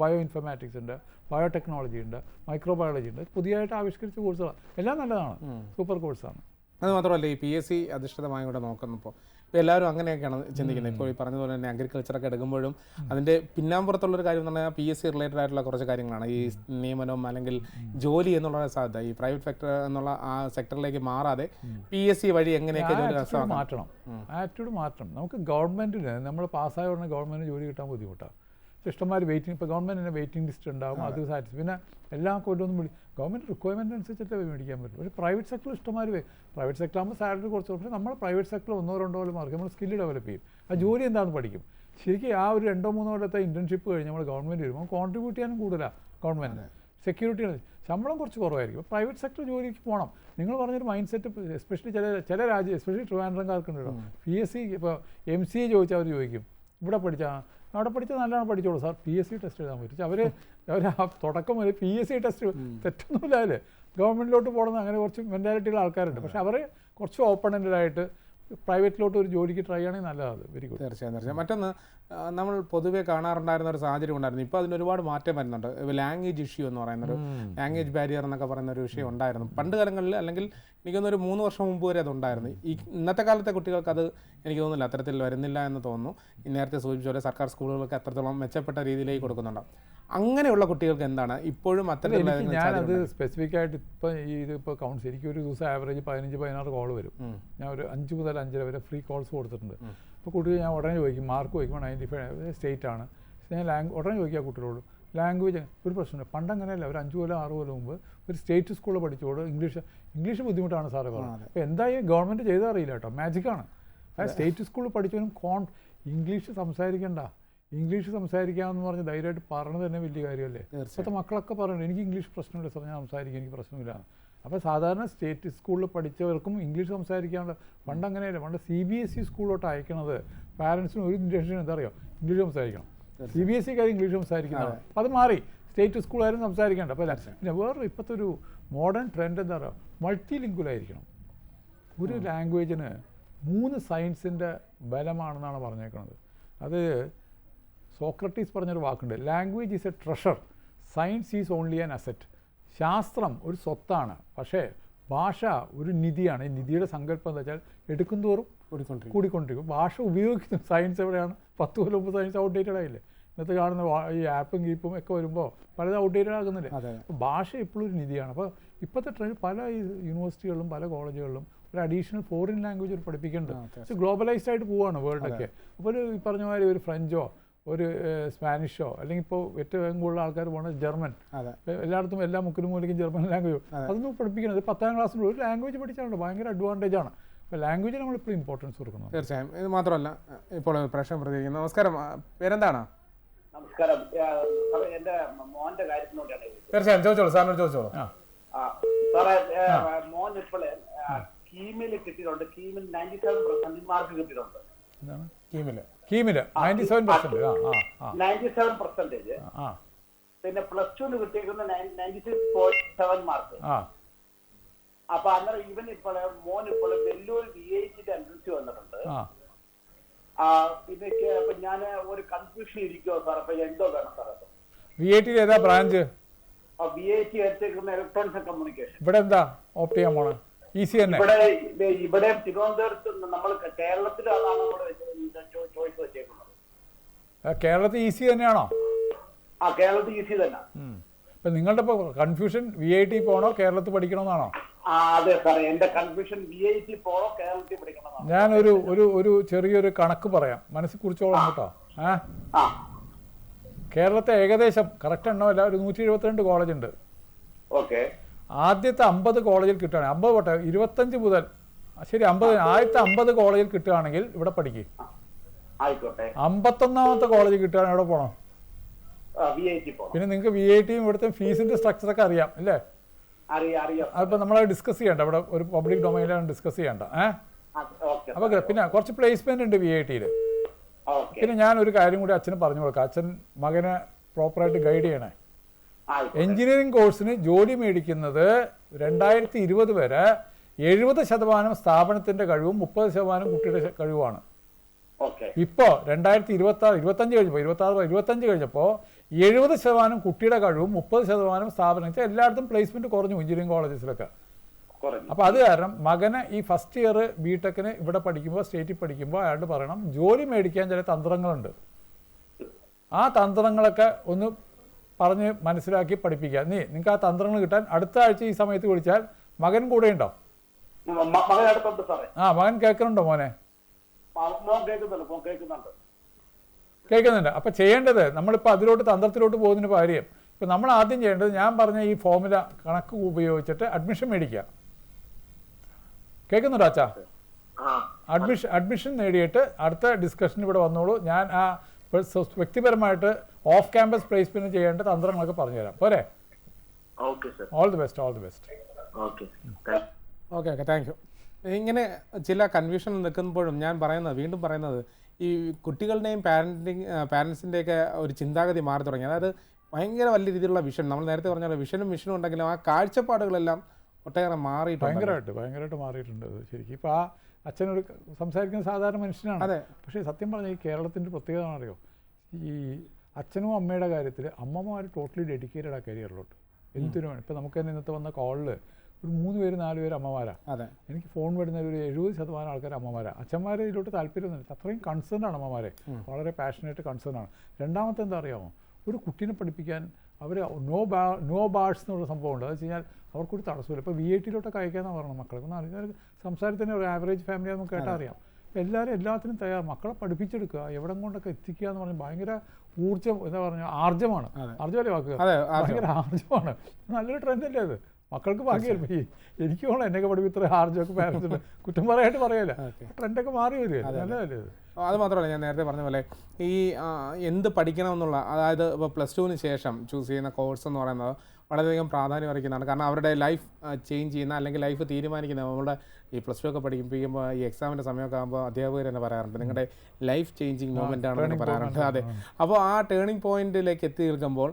ബയോ ഇൻഫർമാറ്റിക്സ് ഉണ്ട്, ബയോടെക്നോളജി ഉണ്ട്, മൈക്രോബയോളജി ഉണ്ട്. പുതിയതായിട്ട് ആവിഷ്കരിച്ച കോഴ്സുകളാണ്. എല്ലാം നല്ലതാണ്, സൂപ്പർ കോഴ്സാണ്. അത് മാത്രമല്ല ഈ PSc അധിഷ്ഠിതമായി ഇവിടെ നോക്കുന്നപ്പോൾ ഇപ്പോൾ എല്ലാവരും അങ്ങനെയൊക്കെയാണ് ചിന്തിക്കുന്നത്. ഇപ്പോൾ ഈ പറഞ്ഞതുപോലെ തന്നെ അഗ്രികൾച്ചറൊക്കെ എടുക്കുമ്പോഴും അതിൻ്റെ പിന്നാമ്പുറത്തുള്ളൊരു കാര്യം എന്ന് പറഞ്ഞാൽ PSc റിലേറ്റഡ് ആയിട്ടുള്ള കുറച്ച് കാര്യങ്ങളാണ്. ഈ നിയമനം അല്ലെങ്കിൽ ജോലി എന്നുള്ള സാധ്യത, ഈ പ്രൈവറ്റ് സെക്ടർ എന്നുള്ള ആ സെക്ടറിലേക്ക് മാറാതെ PSc വഴി എങ്ങനെയൊക്കെ ജോലി മാറ്റണം. ആറ്റിറ്റ്യൂഡ് മാറ്റണം. നമുക്ക് ഗവൺമെൻറ്റിന് നമ്മൾ പാസ്സായ ഉടനെ ഗവൺമെൻറ് ജോലി കിട്ടാൻ ബുദ്ധിമുട്ടാണ്. ഇഷ്ടംമാർ വെയിറ്റിംഗ്, ഇപ്പോൾ ഗവൺമെൻറ്റിന് വെയിറ്റിംഗ് ലിസ്റ്റ് ഉണ്ടാകും, അത് സാറ്റിസ്ഫൈ. പിന്നെ എല്ലാ കൊല്ലമൊന്നും ഗവൺമെൻറ് റിക്വയർമെൻറ്റ് അനുസരിച്ചിട്ട് മേടിക്കാൻ പറ്റും. പക്ഷേ പ്രൈവറ്റ് സെക്ടറിൽ ഇഷ്ടംമാർ പ്രൈവറ്റ് സെക്ടർ ആകുമ്പോൾ സാലറി കുറച്ച്. പക്ഷേ നമ്മൾ പ്രൈവറ്റ് സെക്ടറിൽ 1-2 മാർക്ക് നമ്മൾ സ്കില്ല് ഡെവലപ്പ് ചെയ്യും. ആ ജോലി എന്താണെന്ന് പഠിക്കും. ശരിക്കും ആ ഒരു 2-3 കൊല്ലത്തെ ഇൻറ്റേൺഷിപ്പ് കഴിഞ്ഞ് നമ്മൾ ഗവൺമെൻറ് വരുമ്പോൾ കോൺട്രിബ്യൂട്ട് ചെയ്യാനും കൂടുതലാണ് ഗവൺമെൻറ്. സെക്യൂരിറ്റി ശമ്പളം കുറച്ച് കുറവായിരിക്കും. പ്രൈവറ്റ് സെക്ടർ ജോലിക്ക് പോകണം. നിങ്ങൾ പറഞ്ഞൊരു മൈൻഡ് സെറ്റ്, എസ്പെഷ്യലി ചില രാജ്യം, എസ്പെഷ്യലി ട്രിവാൻഡ്രംകാർക്കുണ്ടല്ലോ. PSc ഇപ്പോൾ MCA ചോദിച്ചാൽ അവർ ചോദിക്കും, ഇവിടെ പഠിച്ചാൽ അവിടെ പഠിച്ചാൽ നല്ലതാണ് പഠിച്ചോളൂ സാർ, PSc ടെസ്റ്റ് എഴുതാൻ പറ്റും. അവർ ആ തുടക്കം വരെ PSc ടെസ്റ്റ് തെറ്റൊന്നുമില്ല. അതിൽ ഗവൺമെൻറ്റിലോട്ട് പോകണമെന്ന് അങ്ങനെ കുറച്ച് മെൻറ്റാലിറ്റിയുള്ള ആൾക്കാരുണ്ട്. പക്ഷേ അവർ കുറച്ച് ഓപ്പൺ എൻഡഡ് ആയിട്ട് പ്രൈവറ്റിലോട്ട് ഒരു ജോലിക്ക് ട്രൈ ആണെങ്കിൽ നല്ലതാണ്. Very good. തീർച്ചയായും. മറ്റൊന്ന് നമ്മൾ പൊതുവെ കാണാറുണ്ടായിരുന്ന ഒരു സാഹചര്യം ഉണ്ടായിരുന്നു. ഇപ്പോൾ അതിന് ഒരുപാട് മാറ്റം വരുന്നുണ്ട്. ലാംഗ്വേജ് ഇഷ്യൂ എന്ന് പറയുന്നൊരു ലാംഗ്വേജ് ബാരിയർ എന്നൊക്കെ പറയുന്ന ഒരു വിഷയം ഉണ്ടായിരുന്നു പണ്ട് കാലങ്ങളിൽ. അല്ലെങ്കിൽ എനിക്കൊന്നൊരു 3 വർഷം മുമ്പ് വരെ അതുണ്ടായിരുന്നു. ഇന്നത്തെ കാലത്തെ കുട്ടികൾക്ക് അത് എനിക്ക് തോന്നുന്നില്ല, അത്തരത്തിൽ വരുന്നില്ല എന്ന് തോന്നുന്നു. നേരത്തെ സൂചിപ്പിച്ച പോലെ സർക്കാർ സ്കൂളുകളൊക്കെ അത്രത്തോളം മെച്ചപ്പെട്ട രീതിയിലേക്ക് കൊടുക്കുന്നുണ്ടാവും. അങ്ങനെയുള്ള കുട്ടികൾക്ക് എന്താണ് ഇപ്പോഴും അത്തരം? ഞാനത് സ്പെസിഫിക് ആയിട്ട് ഇതിപ്പോൾ കൗൺസ് എനിക്കൊരു ദിവസം ആവറേജ് 15-16 കോൾ വരും. ഞാൻ ഒരു 5 മുതൽ 5:30 വരെ ഫ്രീ കോൾസ് കൊടുത്തിട്ടുണ്ട്. അപ്പോൾ കുട്ടികൾ ഞാൻ ഉടനെ ചോദിക്കും, മാർക്ക് ചോദിക്കുമ്പോൾ 95 സ്റ്റേറ്റ് ആണ്. ഞാൻ ഉടനെ ചോദിക്കുക കുട്ടികളോട്, ലാംഗ്വേജ് ഒരു പ്രശ്നമില്ല. പണ്ടങ്ങനെയല്ല, ഒരു 5 കൊല്ലം 6 കൊല്ലം മുമ്പ് ഒരു സ്റ്റേറ്റ് സ്കൂളിൽ പഠിച്ചോട് ഇംഗ്ലീഷ് ബുദ്ധിമുട്ടാണ് സാറ് പറഞ്ഞത്. അപ്പോൾ എന്തായാലും ഗവൺമെൻറ് ചെയ്താൽ അറിയില്ല കേട്ടോ, മാജിക്കാണ്. സ്റ്റേറ്റ് സ്കൂളിൽ പഠിച്ചവനും ഇംഗ്ലീഷ് സംസാരിക്കാമെന്ന് പറഞ്ഞ് ധൈര്യമായിട്ട് പറഞ്ഞത് തന്നെ വലിയ കാര്യമല്ലേ. ഇപ്പോഴത്തെ മക്കളൊക്കെ പറയുന്നത് എനിക്ക് ഇംഗ്ലീഷ് പ്രശ്നമില്ല സാർ, ഞാൻ സംസാരിക്കും, എനിക്ക് പ്രശ്നമില്ല. അപ്പോൾ സാധാരണ സ്റ്റേറ്റ് സ്കൂളിൽ പഠിച്ചവർക്കും ഇംഗ്ലീഷ് സംസാരിക്കാനുള്ള പണ്ട് അങ്ങനെയല്ല. പണ്ട് CBSE സ്കൂളിലോട്ട് അയക്കണത് പാരൻസിന് ഒരു ഇൻറ്റൻഷൻ എന്താ അറിയോ, ഇംഗ്ലീഷ് സംസാരിക്കണം. CBSE ഇംഗ്ലീഷ് സംസാരിക്കുന്നതാണ്. അപ്പോൾ അത് മാറി, സ്റ്റേറ്റ് സ്കൂളായാലും സംസാരിക്കേണ്ട. അപ്പോൾ പിന്നെ വേറൊരു ഇപ്പോഴത്തെ ഒരു മോഡേൺ ട്രെൻഡ് എന്താ പറയുക, മൾട്ടി ലിംഗ്വലായിരിക്കണം. ഒരു ലാംഗ്വേജിന് 3 സയൻസിൻ്റെ ബലമാണെന്നാണ് പറഞ്ഞേക്കുന്നത്. അത് സോക്രട്ടീസ് പറഞ്ഞൊരു വാക്കുണ്ട്, language is a treasure, science is only an asset. ശാസ്ത്രം ഒരു സ്വത്താണ്, പക്ഷേ ഭാഷ ഒരു നിധിയാണ്. ഈ നിധിയുടെ സങ്കല്പം എന്താ വെച്ചാൽ എടുക്കും തോറും കൂടിക്കൊണ്ടിരിക്കും. ഭാഷ ഉപയോഗിക്കുന്നു. സയൻസ് എവിടെയാണ്? 10 കൊല്ലം മുമ്പ് സയൻസ് ഔട്ട്ഡേറ്റഡ് ആയില്ലേ. ഇന്നത്തെ കാണുന്ന ഈ ആപ്പും ഗീപ്പും ഒക്കെ വരുമ്പോൾ പലതും ഔട്ട്ഡേറ്റഡ് ആകുന്നില്ല. അപ്പോൾ ഭാഷ എപ്പോഴും ഒരു നിധിയാണ്. അപ്പോൾ ഇപ്പോഴത്തെ ട്രെൻഡ് പല യൂണിവേഴ്സിറ്റികളിലും പല കോളേജുകളിലും ഒരു അഡീഷണൽ ഫോറിൻ ലാംഗ്വേജ് പഠിപ്പിക്കുന്നുണ്ട്. പക്ഷേ ഗ്ലോബലൈസ്ഡ് ആയിട്ട് പോവുകയാണ് വേൾഡൊക്കെ. അപ്പോൾ ഒരു ഈ പറഞ്ഞ മാതിരി ഒരു ഫ്രഞ്ചോ ഒരു സ്പാനിഷോ അല്ലെങ്കിൽ ഇപ്പോൾ ഏറ്റവും കൂടുതൽ ആൾക്കാർ പോകുന്നത് ജർമ്മൻ. എല്ലായിടത്തും എല്ലാ മുക്കിലും മൂലയ്ക്കും ജർമ്മൻ ലാംഗ്വേജ് അതൊന്നും പഠിപ്പിക്കുന്നത് 10ാം ക്ലാസ്സിൽ ഒരു ലാംഗ്വേജ് പഠിച്ചാലുണ്ട് ഭയങ്കര അഡ്വാൻറ്റേജ് ആണ്. അപ്പോൾ ലാംഗ്വേജിന് നമ്മളിപ്പോൾ ഇമ്പോർട്ടൻസ് കൊടുക്കണം. തീർച്ചയായും. ഇത് മാത്രമല്ല ഇപ്പോൾ പ്രശ്നം പ്രതികരിക്കുന്നത്. നമസ്കാരം, പേരെന്താണ്? നമസ്കാരം. എന്റെ മോന്റെ കാര്യത്തിനോടാണ്. തീർച്ചയായും ചോദിച്ചോളൂ, സാറിനോട് ചോദിച്ചോളൂ. സാറേ, മോൻ ഇപ്പോൾ കീമിൽ കിട്ടിയിട്ടുണ്ട്. കീമിൽ 97% മാർക്ക് കിട്ടിയിട്ടുണ്ട്. കീമില് 97%. 97%. പിന്നെ +2 കിട്ടിയിരിക്കുന്ന 96.7 മാർക്ക്. അപ്പൊ അന്നേരം ഇവൻ ഇപ്പോൾ മോൻ ഇപ്പോൾ വെല്ലൂർ VIT എൻട്രൻസ് വന്നിട്ടുണ്ട്. പിന്നെ അപ്പൊ ഞാൻ ഒരു കൺഫ്യൂഷൻ ഇരിക്കുവോ സാർ? അപ്പൊ എന്തോ വേണം സാർ? VIT ഏതാ ബ്രാഞ്ച്? VIT എടുത്തേക്കുന്ന ഇലക്ട്രോണിക്സ് ആൻഡ് കമ്മ്യൂണിക്കേഷൻ. ഇവിടെ എന്താ ഓപ്റ്റ് ചെയ്യാൻ പോണേ? ഈസി തന്നെ. ഇവിടെ തിരുവനന്തപുരത്ത് നമ്മൾ കേരളത്തിൽ അതാണ് ചോയ്സ് വെച്ചേക്കുന്നത്. കേരളത്തിൽ ഈസി തന്നെയാണോ? ആ, കേരളത്തിൽ ഈസി തന്നെ. അപ്പൊ നിങ്ങളുടെ ഇപ്പൊ കൺഫ്യൂഷൻ VIT പോണോ കേരളത്തിൽ പഠിക്കണമെന്നാണോ? അതെ സാറേ, എന്റെ കൺഫ്യൂഷൻ VIT പോണോ കേരളത്തിൽ പഠിക്കണമെന്നാണ്. ഞാനൊരു ഒരു ചെറിയൊരു കണക്ക് പറയാം, മനസ്സിൽ കുറിച്ചോളാം കേട്ടോ. കേരളത്തെ ഏകദേശം കറക്റ്റ് എണ്ണമല്ല, ഒരു 172 കോളേജ് ഉണ്ട്. ഓക്കെ. ആദ്യത്തെ 50 കോളേജിൽ കിട്ടുകയാണെങ്കിൽ 50 പോട്ടെ 25 മുതൽ ശരി 50 ആദ്യത്തെ 50 കോളേജിൽ കിട്ടുകയാണെങ്കിൽ ഇവിടെ പഠിക്കും. ആയിക്കോട്ടെ. 51ാമത്തെ കോളേജിൽ കിട്ടുകയാണെങ്കിൽ എവിടെ പോകണം? VIT പോകണം. പിന്നെ നിങ്ങൾക്ക് VITയും ഇവിടുത്തെ ഫീസിന്റെ സ്ട്രക്ചറൊക്കെ അറിയാം അല്ലേ? അതിപ്പോൾ നമ്മളത് ഡിസ്കസ് ചെയ്യണ്ട, ഇവിടെ ഒരു പബ്ലിക് ഡൊമൈനിലാണ് ഡിസ്കസ് ചെയ്യണ്ട. അപ്പോൾ പിന്നെ കുറച്ച് പ്ലേസ്മെന്റ് ഉണ്ട് VITയിൽ. പിന്നെ ഞാൻ ഒരു കാര്യം കൂടി അച്ഛന് പറഞ്ഞു കൊടുക്കാം. അച്ഛൻ മകനെ പ്രോപ്പറായിട്ട് ഗൈഡ് ചെയ്യണേ. എഞ്ചിനീയറിംഗ് കോഴ്സിന് ജോലി മേടിക്കുന്നത് 2020 വരെ 70% സ്ഥാപനത്തിന്റെ കഴിവും 30% കുട്ടിയുടെ കഴിവുമാണ്. ഇപ്പോൾ 2026 25 കഴിഞ്ഞപ്പോൾ 70% കുട്ടിയുടെ കഴിവും 30% സ്ഥാപനം. എല്ലായിടത്തും പ്ലേസ്മെന്റ് കുറഞ്ഞു എഞ്ചിനീയറിംഗ് കോളേജസിലൊക്കെ. അപ്പോൾ അത് കാരണം മകനെ ഈ ഫസ്റ്റ് ഇയർ BTechന് ഇവിടെ പഠിക്കുമ്പോൾ സ്റ്റേറ്റിൽ പഠിക്കുമ്പോൾ അയാളോട് പറയണം ജോലി മേടിക്കാൻ ചില തന്ത്രങ്ങളുണ്ട്. ആ തന്ത്രങ്ങളൊക്കെ ഒന്ന് പറഞ്ഞ് മനസ്സിലാക്കി പഠിപ്പിക്കുക. നിങ്ങൾക്ക് ആ തന്ത്രങ്ങൾ കിട്ടാൻ അടുത്ത ആഴ്ച ഈ സമയത്ത് വിളിച്ചാൽ മകൻ കൂടെ ഉണ്ടോ? മകൻ കേൾക്കുന്നുണ്ടോ മോനെ? കേൾക്കുന്നുണ്ട്. അപ്പം ചെയ്യേണ്ടത് നമ്മളിപ്പോൾ അതിലോട്ട് തന്ത്രത്തിലോട്ട് പോകുന്നതിന് കാര്യം ഇപ്പം നമ്മൾ ആദ്യം ചെയ്യേണ്ടത് ഞാൻ പറഞ്ഞ ഈ ഫോർമുല കണക്ക് ഉപയോഗിച്ചിട്ട് അഡ്മിഷൻ മേടിക്കുക. കേൾക്കുന്നുണ്ടോ അച്ഛാ? അഡ്മിഷൻ നേടിയിട്ട് അടുത്ത ഡിസ്കഷൻ ഇവിടെ വന്നോളൂ. ഞാൻ ആ വ്യക്തിപരമായിട്ട് ഓഫ് ക്യാമ്പസ് പ്ലേസ്മെന്റ് ചെയ്യേണ്ട തന്ത്രങ്ങളൊക്കെ പറഞ്ഞുതരാം. പോരെ? All the best. Okay, thank you. ഇങ്ങനെ ചില കൺഫ്യൂഷൻ നിൽക്കുമ്പോഴും ഞാൻ വീണ്ടും പറയുന്നത് ഈ കുട്ടികളുടെയും പാരൻസിൻ്റെയൊക്കെ ഒരു ചിന്താഗതി മാറി തുടങ്ങി. അതായത് ഭയങ്കര വലിയ രീതിയിലുള്ള വിഷൻ, നമ്മൾ നേരത്തെ പറഞ്ഞ വിഷനും മിഷനും ഉണ്ടെങ്കിലും ആ കാഴ്ചപ്പാടുകളെല്ലാം ഒട്ടേറെ മാറിയിട്ടുണ്ട്. ഭയങ്കരമായിട്ട് മാറിയിട്ടുണ്ട്. ശരിക്കും ഇപ്പോൾ ആ അച്ഛനോട് സംസാരിക്കുന്ന സാധാരണ മനുഷ്യനാണ്. അതെ. പക്ഷേ സത്യം പറഞ്ഞാൽ ഈ കേരളത്തിൻ്റെ പ്രത്യേകത അറിയോ, ഈ അച്ഛനും അമ്മയുടെ കാര്യത്തിൽ അമ്മമാർ ടോട്ടലി ഡെഡിക്കേറ്റഡ് ആ കരിയറിലോട്ട് എന്തിനു വേണം. ഇപ്പോൾ നമുക്ക് തന്നെ ഇന്നത്തെ വന്ന കോളിൽ ഒരു 3 പേര് 4 പേര് അമ്മമാരാണ്. അതെ. എനിക്ക് ഫോൺ വരുന്ന ഒരു 70% ആൾക്കാർ അമ്മമാരാണ്. അച്ഛന്മാരെ ഇതിലോട്ട് താല്പര്യമൊന്നുമില്ല. അത്രയും കൺസേൺ ആണ് അമ്മമാരെ, വളരെ പാഷനേറ്റ് കൺസേൺ ആണ്. രണ്ടാമത്തെ എന്താ അറിയാമോ, ഒരു കുട്ടീനെ പഠിപ്പിക്കാൻ അവർ നോ ബാർസ് എന്നുള്ള സംഭവമുണ്ട്. അത് വെച്ച് കഴിഞ്ഞാൽ അവർക്കൊരു തടസ്സമില്ല. ഇപ്പോൾ VITയിലോട്ടൊക്കെ അയക്കാമെന്ന് പറയണം മക്കൾക്ക്. ഒന്ന് സംസാരത്തിന് ഒരു ആവറേജ് ഫാമിലി നമുക്ക് കേട്ടാൽ അറിയാം. എല്ലാവരും എല്ലാത്തിനും തയ്യാർ. മക്കളെ പഠിപ്പിച്ചെടുക്കുക, എവിടം കൊണ്ടൊക്കെ എത്തിക്കുക എന്ന് പറഞ്ഞാൽ ഭയങ്കര ഊർജ്ജം, എന്താ പറഞ്ഞാൽ ആർജ്ജമാണ്. ആർജ്ജമല്ലേ വാക്കുക? ഭയങ്കര ആർജ്ജമാണ്. നല്ലൊരു ട്രെൻഡല്ലേ അത്? മക്കൾക്ക് ഭാഗ്യമായിരുന്നു. എനിക്ക് വേണം എന്നൊക്കെ പഠിപ്പിത്ര ആർജൊക്കെ പാരൻസിന് കുറ്റം പറയാനായിട്ട് പറയല്ല. ട്രെൻഡൊക്കെ മാറി വരികയല്ലേ, നല്ലതല്ലേ അത്? അത് മാത്രമല്ല, ഞാൻ നേരത്തെ പറഞ്ഞ പോലെ ഈ എന്ത് പഠിക്കണമെന്നുള്ള, അതായത് ഇപ്പോൾ +2 ശേഷം ചൂസ് ചെയ്യുന്ന കോഴ്സ് എന്ന് പറയുന്നത് വളരെയധികം പ്രാധാന്യം അർഹിക്കുന്നതാണ്. കാരണം അവരുടെ ലൈഫ് ചേഞ്ച് ചെയ്യുന്ന അല്ലെങ്കിൽ ലൈഫ് തീരുമാനിക്കുന്ന, നമ്മുടെ ഈ +2 ഒക്കെ പഠിപ്പിക്കുമ്പോൾ ഈ എക്സാമിൻ്റെ സമയമൊക്കെ ആകുമ്പോൾ അധ്യാപകർ തന്നെ പറയാറുണ്ട് നിങ്ങളുടെ ലൈഫ് ചേഞ്ചിങ് മൊമെൻ്റ് ആണെന്ന് പറയാറുണ്ട്. അതെ. അപ്പോൾ ആ ടേണിംഗ് പോയിന്റിലേക്ക് എത്തി നിൽക്കുമ്പോൾ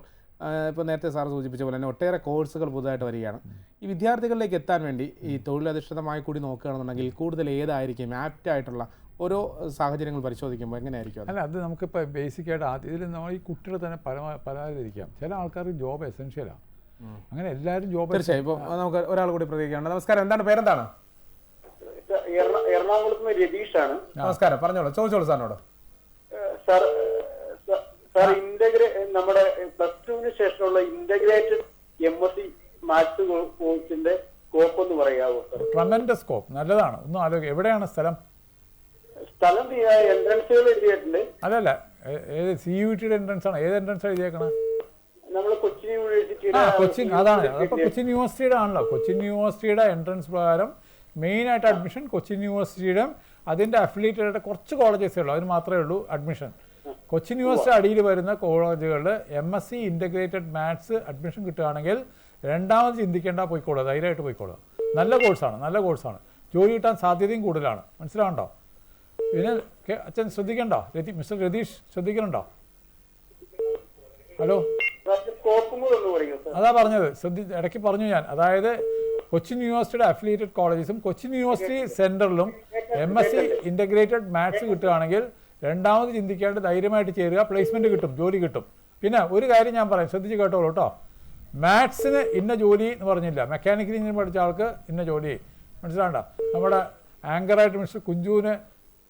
ഇപ്പോൾ നേരത്തെ സാർ സൂചിപ്പിച്ച പോലെ തന്നെ ഒട്ടേറെ കോഴ്സുകൾ പുതുതായിട്ട് വരികയാണ്. ഈ വിദ്യാർത്ഥികളിലേക്ക് എത്താൻ വേണ്ടി ഈ തൊഴിലധിഷ്ഠിതമായി കൂടി നോക്കുകയാണെന്നുണ്ടെങ്കിൽ കൂടുതൽ ഏതായിരിക്കും ആപ്റ്റായിട്ടുള്ള ഓരോ സാഹചര്യങ്ങൾ പരിശോധിക്കുമ്പോൾ എങ്ങനെയായിരിക്കും? അല്ല, അത് നമുക്കിപ്പോൾ ബേസിക്കായിട്ട് ഇതിൽ നമ്മൾ ഈ കുട്ടികളെ തന്നെ പലതിരിക്കാം. ചില ആൾക്കാർക്ക് ജോബ് എസെൻഷ്യലാണ്. അങ്ങനെ എല്ലാവരും ജോബ്. തീർച്ചയായും. ഇപ്പോൾ നമുക്ക് ഒരാൾ കൂടി പ്രതികരിക്കാനുണ്ട്. നമസ്കാരം, എന്താണ് പേരെന്താണ്? എറണാകുളത്ത് നിന്ന് രതീഷാണ്. നമസ്കാരം, പറഞ്ഞോളൂ, ചോദിച്ചോളൂ സാറിനോട്. സാർ നമ്മുടെ +2 ശേഷമുള്ള ഇന്റഗ്രേറ്റഡ് MSc മാത്സ് കോഴ്സിന്റെ സ്കോപ്പ് ഒന്ന് പറയാമോ സാർ? ട്രമെൻഡസ് സ്കോപ്പ്, നല്ലതാണ്. ഒന്നും ആലോചിക്കുക. എവിടെയാണ് സ്ഥലം? സ്ഥലം എൻട്രൻസുകൾ എഴുതിയിട്ടുണ്ട്. അതല്ല, ഏത് CUETയുടെ എൻട്രൻസ് ആണ്? ഏത് എൻട്രൻസ് എഴുതിയേക്കണം? നമ്മൾ കൊച്ചിൻ യൂണിവേഴ്സിറ്റിയുടെ കൊച്ചിൻ, അതാണ്. അപ്പോൾ കൊച്ചിൻ യൂണിവേഴ്സിറ്റിയുടെ ആണല്ലോ. കൊച്ചിൻ യൂണിവേഴ്സിറ്റിയുടെ എൻട്രൻസ് പ്രകാരം മെയിനായിട്ട് അഡ്മിഷൻ കൊച്ചിൻ യൂണിവേഴ്സിറ്റിയുടെ അതിൻ്റെ അഫിലിയേറ്റഡ് കുറച്ച് കോളേജസേ ഉള്ളൂ, അതിന് മാത്രമേ ഉള്ളൂ അഡ്മിഷൻ. കൊച്ചിൻ യൂണിവേഴ്സിറ്റി അടിയിൽ വരുന്ന കോളേജുകളിൽ MSc ഇൻ്റഗ്രേറ്റഡ് മാത്സ് അഡ്മിഷൻ കിട്ടുകയാണെങ്കിൽ രണ്ടാമത് ചിന്തിക്കേണ്ട, പോയിക്കോളുക, ധൈര്യമായിട്ട് പോയിക്കോളുക. നല്ല കോഴ്സാണ്. ജോലി കിട്ടാൻ സാധ്യതയും കൂടുതലാണ്. മനസ്സിലാവണ്ടോ? പിന്നെ അച്ഛൻ ശ്രദ്ധിക്കണ്ടോ? മിസ്റ്റർ രതീഷ് ശ്രദ്ധിക്കണുണ്ടോ? ഹലോ, അതാ പറഞ്ഞത്, ഇടയ്ക്ക് പറഞ്ഞു ഞാൻ. അതായത് കൊച്ചിൻ യൂണിവേഴ്സിറ്റിയുടെ അഫിലിയേറ്റഡ് കോളേജസും കൊച്ചിൻ യൂണിവേഴ്സിറ്റി സെൻറ്ററിലും MSc ഇൻ്റഗ്രേറ്റഡ് മാത്സ് കിട്ടുകയാണെങ്കിൽ രണ്ടാമത് ചിന്തിക്കാണ്ട് ധൈര്യമായിട്ട് ചേരുക, പ്ലേസ്മെൻറ്റ് കിട്ടും, ജോലി കിട്ടും. പിന്നെ ഒരു കാര്യം ഞാൻ പറയാം, ശ്രദ്ധിച്ച് കേട്ടോളൂ കേട്ടോ. മാത്സിന് ഇന്ന ജോലി എന്ന് പറഞ്ഞില്ല. മെക്കാനിക്കൽ എഞ്ചിനീയറിംഗ് പഠിച്ച ആൾക്ക് ഇന്ന ജോലി, മനസ്സിലാണ്ട? നമ്മുടെ ആങ്കറായിട്ട് മിസ്റ്റർ കുഞ്ചുവിന്